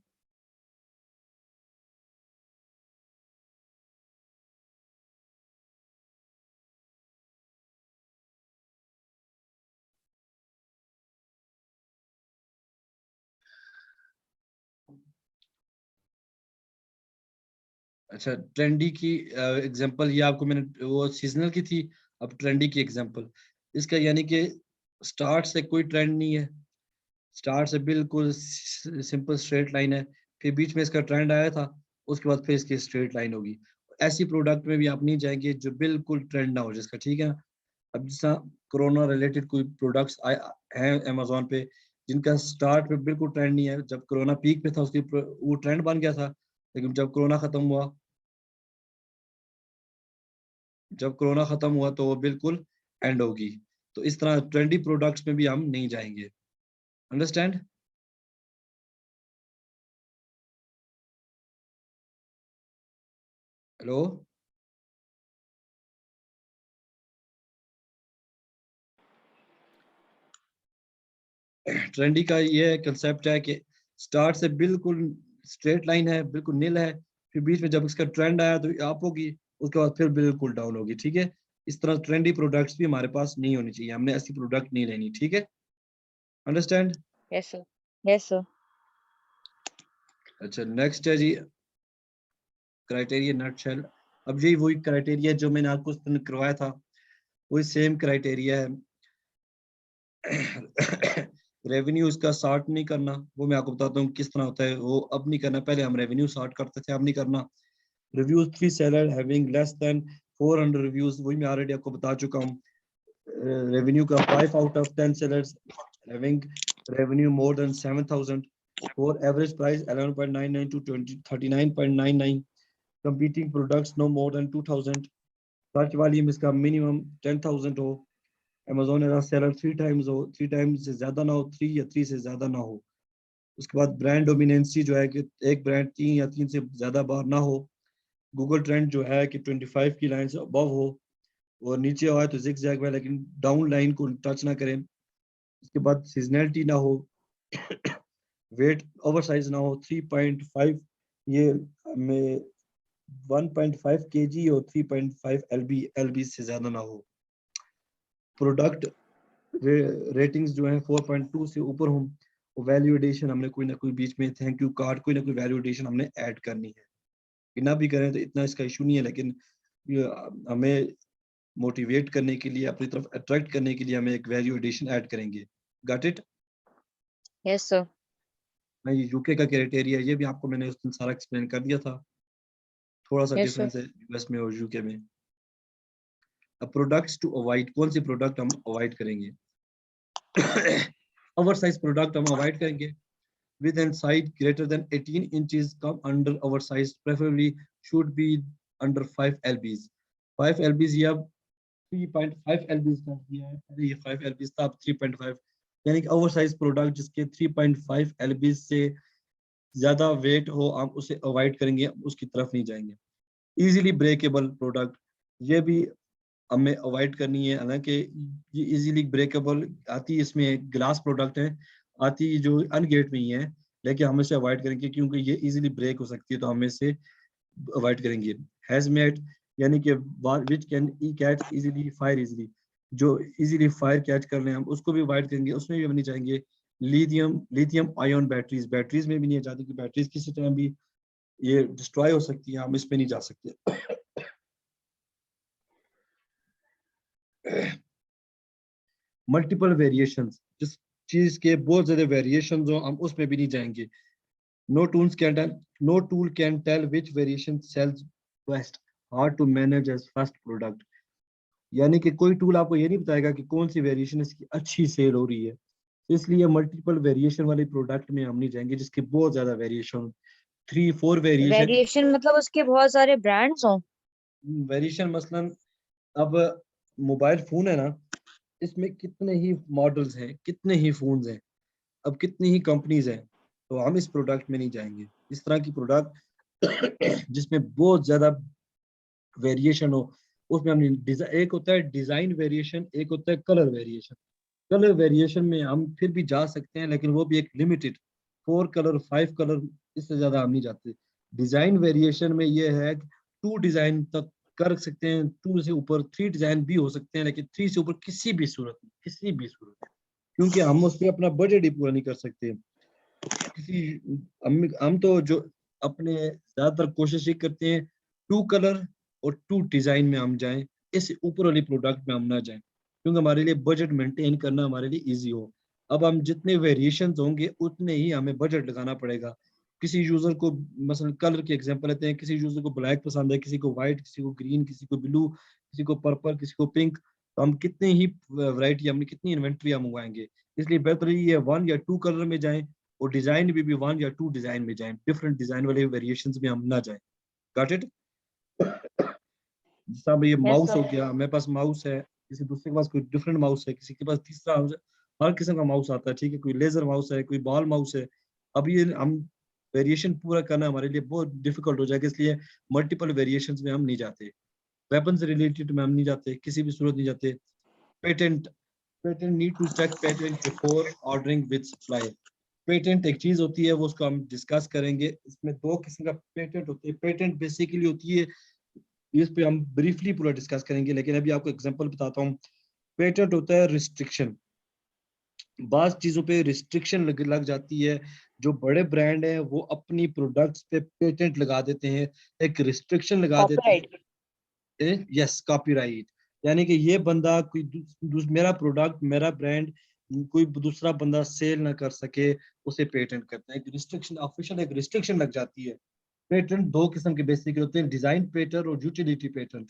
अच्छा, ट्रेंडी की एग्जांपल ये आपको मैंने वो सीजनल की थी, अब ट्रेंडी की एग्जांपल। इसका यानी कि स्टार्ट से कोई ट्रेंड नहीं है, स्टार्ट से बिल्कुल सिंपल स्ट्रेट लाइन है, फिर बीच में इसका ट्रेंड आया था, उसके बाद फिर इसकी स्ट्रेट लाइन होगी। ऐसी प्रोडक्ट में भी आप नहीं जाएंगे जो बिल्कुल ट्रेंड ना हो जिसका। ठीक है। अब जैसा कोरोना रिलेटेड कोई प्रोडक्ट्स हैं अमेजोन पे जिनका स्टार्ट पे बिल्कुल ट्रेंड नहीं है, जब कोरोना पीक पे था उसकी वो ट्रेंड बन गया था, लेकिन जब कोरोना खत्म हुआ तो वो बिल्कुल एंड होगी। तो इस तरह ट्रेंडी प्रोडक्ट्स में भी हम नहीं जाएंगे। अंडरस्टैंड? हेलो? ट्रेंडी का ये कंसेप्ट है कि स्टार्ट से बिल्कुल स्ट्रेट लाइन है, बिल्कुल नील है, फिर बीच में जब इसका ट्रेंड आया तो अप होगी, उसके बाद फिर बिल्कुल डाउन होगी। ठीक है। इस तरह ट्रेंडी प्रोडक्ट्स भी हमारे पास नहीं होनी चाहिए, हमने ऐसी प्रोडक्ट नहीं लेनी। ठीक है। Understand? Yes sir. Yes sir. अच्छा, नेक्स्ट है जी क्राइटेरिया नटशेल। अब यही वही क्राइटेरिया जो मैंने आपको उस दिन करवाया था, वही सेम क्राइटेरिया है। रेवेन्यू इसका सॉर्ट नहीं करना, वो मैं आपको बताता हूँ किस तरह होता है, वो अब नहीं करना, पहले हम रेवेन्यू सॉर्ट करते थे, अब नहीं करना। Reviews 3 seller having less than 400 reviews, वही मैं ऑलरेडी आपको बता चुका हूँ। रेवेन्यू का 5 out of 10 sellers having revenue more than 7000, for average price 11.99 to 39.99, competing products no more than 2000, search volume इसका मिनिमम 10,000 हो, Amazon एज सेलर 3 टाइम्स हो, 3 टाइम्स से ज्यादा ना हो, 3 या 3 से ज्यादा ना हो। उसके बाद ब्रांड डोमिनेंसी जो है कि एक ब्रांड 3 से ज्यादा बार ना हो। गूगल ट्रेंड जो है कि 25 की लाइन से अबव हो, और नीचे आए तो जिग जैग में लेकिन डाउन लाइन को टच ना करें। उसके बाद सीजनैलिटी ना हो, वेट ओवर साइज ना हो, 3.5 ये में 1.5 kg और 3.5 एलबी से ज्यादा ना हो। प्रोडक्ट रेटिंग्स जो है 4.2 से ऊपर हो, वैल्यू एडिशन हमने कोई ना कोई बीच में थैंक यू कार्ड, कोई ना कोई वैल्यू एडिशन हमने ऐड करनी है। कि ना भी करें तो इतना इसका इशू नहीं है, लेकिन ये हमें मोटिवेट करने के लिए, अपनी तरफ अट्रैक्ट करने के लिए हमें एक वैल्यू एडिशन ऐड करेंगे। Got it? Yes sir. मैं ये यूके का क्राइटेरिया, ये भी आपको मैंने उस दिन सारा एक्सप्लेन कर दिया था। थोड़ा सा यस सर। डिफरेंस है यूएस में और यूके में। अब प्रोडक्ट्स टू अवॉइड, कौन सी प्रोडक्ट हम अवॉइड करेंगे? ओवर साइज प्रोडक्ट हम अवॉइड करेंगे। With an side greater than 18 inches come under our size, preferably should be under 5 lbs। 5 lbs या 3.5 lbs का दिया है, पहले ये 5 lbs था, अब 3.5, यानी कि ओवर साइज प्रोडक्ट जिसके 3.5 lbs से ज्यादा वेट हो हम उसे अवॉइड करेंगे, उसकी तरफ नहीं जाएंगे। इजीली ब्रेकेबल प्रोडक्ट, ये भी हमें अवॉइड करनी है। हालांकि ये इजीली ब्रेकेबल आती है, इसमें ग्लास प्रोडक्ट है, आती है जो अनगेट में ही है, लेकिन हम इसे अवॉइड करेंगे क्योंकि ये इजीली ब्रेक हो सकती है, तो हम इसे अवॉइड करेंगे। हैजमेट, यानी कि which can catch easily fire easily, जो इजीली फायर कैच कर लें हम उसको भी अवॉइड करेंगे, उसमें भी हम नहीं चाहेंगे। लिथियम आयन बैटरीज, बैटरीज में भी नहीं जाती कि बैटरीज किसी टाइम भी ये डिस्ट्रॉय हो सकती है, हम इस पे नहीं जा सकते। मल्टीपल वेरिएशंस, जिस चीज के बहुत ज्यादा वेरिएशंस हो हम उसमें भी नहीं जाएंगे। No tools can tell, no tool can tell which variation sells best, hard to manage as first product, यानी कि कोई टूल आपको ये नहीं बताएगा कि कौन सी वेरिएशन इसकी अच्छी सेल हो रही है। तो इसलिए मल्टीपल वेरिएशन वाले प्रोडक्ट में हम नहीं जाएंगे जिसके बहुत ज्यादा वेरिएशन, 3-4 वेरिएशन। वेरिएशन मतलब उसके बहुत सारे ब्रांड्स हों। वेरिएशन मसलन अब मोबाइल फोन है ना, इसमें कितने ही मॉडल्स हैं, कितने ही फोन्स हैं, अब कितनी ही कंपनीज हैं, तो हम इस प्रोडक्ट में नहीं जाएंगे। इस तरह की प्रोडक्ट जिसमें बहुत ज्यादा वेरिएशन हो उसमें हम एक होता है डिजाइन वेरिएशन, एक होता है कलर वेरिएशन। कलर वेरिएशन में हम फिर भी जा सकते हैं, लेकिन वो भी एक लिमिटेड 4 कलर 5 कलर, इससे ज्यादा हम नहीं जाते। डिजाइन वेरिएशन में ये है कि 2 डिजाइन तक कर सकते हैं, 2 से ऊपर 3 डिजाइन भी हो सकते हैं, लेकिन 3 से ऊपर किसी भी सूरत में, किसी भी सूरत में, क्योंकि हम उस पर अपना बजट ही पूरा नहीं कर सकते। किसी हम तो जो अपने ज्यादातर कोशिश ये करते हैं 2 कलर और 2 डिजाइन में हम जाएं, इससे ऊपर वाली प्रोडक्ट में हम ना जाएं, क्योंकि हमारे लिए बजट मेंटेन करना हमारे लिए इजी हो। अब हम जितने वेरिएशंस होंगे उतने ही हमें बजट लगाना पड़ेगा। किसी यूजर को, मसलन कलर की एग्जांपल लेते हैं, किसी यूजर को ब्लैक पसंद है, किसी को व्हाइट, किसी को ग्रीन, किसी को ब्लू, किसी को पर्पल, किसी को पिंक, तो हम कितने ही वैरायटी, हमने कितनी इन्वेंट्री हम मंगवाएंगे। इसलिए बेहतर ये है 1 या 2 कलर में जाएं, और डिजाइन भी 1 या 2 डिजाइन में जाएं, डिफरेंट डिजाइन वाले वेरिएशंस में हम ना जाएं। Got it? जैसा भाई ये यस माउस हो सर। गया, मेरे पास माउस है, किसी दूसरे के पास कोई डिफरेंट माउस है, किसी के पास तीसरा माउस है, हर किस्म का माउस आता है, ठीक है, कोई लेजर माउस है, कोई बॉल माउस है। अब ये हम वेरिएशन पूरा करना हमारे लिए बहुत डिफिकल्ट हो जाएगा, इसलिए मल्टीपल वेरिएशंस में हम नहीं जाते। वेपन से रिलेटेड में हम नहीं जाते, किसी भी सूरत नहीं जाते। Patent, patent need to check patent before ordering with supply. Patent एक चीज होती है, वो उसको हम डिस्कस करेंगे। इसमें 2 किस्म का पेटेंट होते हैं। पेटेंट बेसिकली होती है, इस पे हम ब्रीफली पूरा डिस्कस करेंगे, लेकिन अभी आपको एग्जांपल बताता हूँ। पेटेंट होता है रिस्ट्रिक्शन, बाज चीजों पे रिस्ट्रिक्शन लग जाती है। जो बड़े ब्रांड हैं वो अपनी प्रोडक्ट्स पे पेटेंट लगा देते हैं, एक रिस्ट्रिक्शन लगा देते कॉपीराइट। हैं। यस, कॉपीराइट, यानी कि ये बंदा कोई मेरा प्रोडक्ट, मेरा ब्रांड कोई दूसरा बंदा सेल ना कर सके, उसे पेटेंट करते हैं। एक रिस्ट्रिक्शन, ऑफिशियल एक रिस्ट्रिक्शन लग जाती है। पेटेंट 2 किस्म के बेसिकली होते हैं, डिजाइन पेटेंट और यूटिलिटी पेटेंट,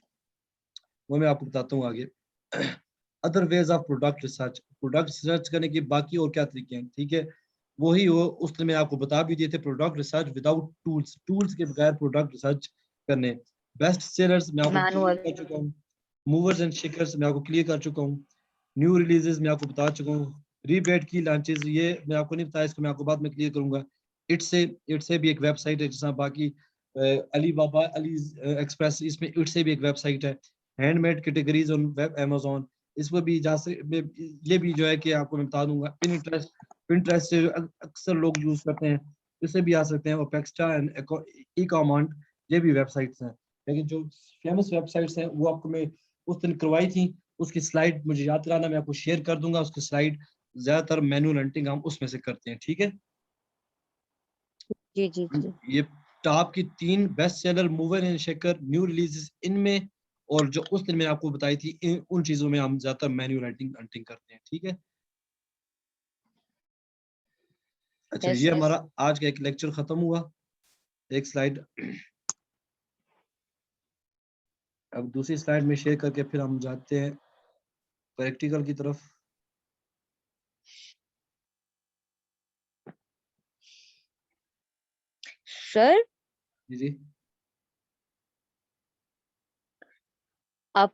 वो मैं आपको बताता हूँ आगे। Other ways of product research, product research करने के बाकी और क्या तरीके हैं, ठीक है, वही वो उसने मैं आपको बता भी दिए थे। Product research without tools, tools के बगैर प्रोडक्ट रिसर्च करने। बेस्ट सेलर्स मैं आपको क्लियर मैनुअल। कर चुका हूँ। मूवर्स एंड शेकर्स मैं आपको क्लियर कर चुका हूँ। न्यू रिलीजेस मैं आपको बता चुका हूँ। रीबेट की लॉन्चेस ये मैं आपको नहीं बताया, इसको मैं आपको बाद में क्लियर करूंगा। इट से भी एक वेबसाइट है, जैसा बाकी अली बाबा, अली एक्सप्रेस, इसमें इट से भी एक वेबसाइट है। Handmade categories on web Amazon, इस पर भी जा से ये भी जो है कि आपको मैं बता दूंगा। पिंटरेस्ट, पिंटरेस्ट से अक्सर लोग यूज करते हैं, इससे भी आ सकते हैं। ओपेक्स्ट्रा एंड ई कॉमांड, ये भी वेबसाइट्स हैं। लेकिन जो फेमस वेबसाइट्स हैं वो आपको मैं उस दिन करवाई थी, उसकी स्लाइड मुझे याद कराना, मैं आपको शेयर कर दूंगा उसकी स्लाइड। ज्यादातर मैनुअल हंटिंग हम उसमें से करते हैं, ठीक है। जी जी जी। ये टॉप की 3 best seller mover and shaker new releases इनमें, और जो उस दिन मैंने आपको बताई थी उन चीजों में हम ज्यादातर मैनुअल हंटिंग करते हैं, ठीक है। अच्छा, यस ये यस। हमारा आज का एक लेक्चर खत्म हुआ। एक स्लाइड अब दूसरी स्लाइड में शेयर करके फिर हम जाते हैं प्रैक्टिकल की तरफ। सर जी जी।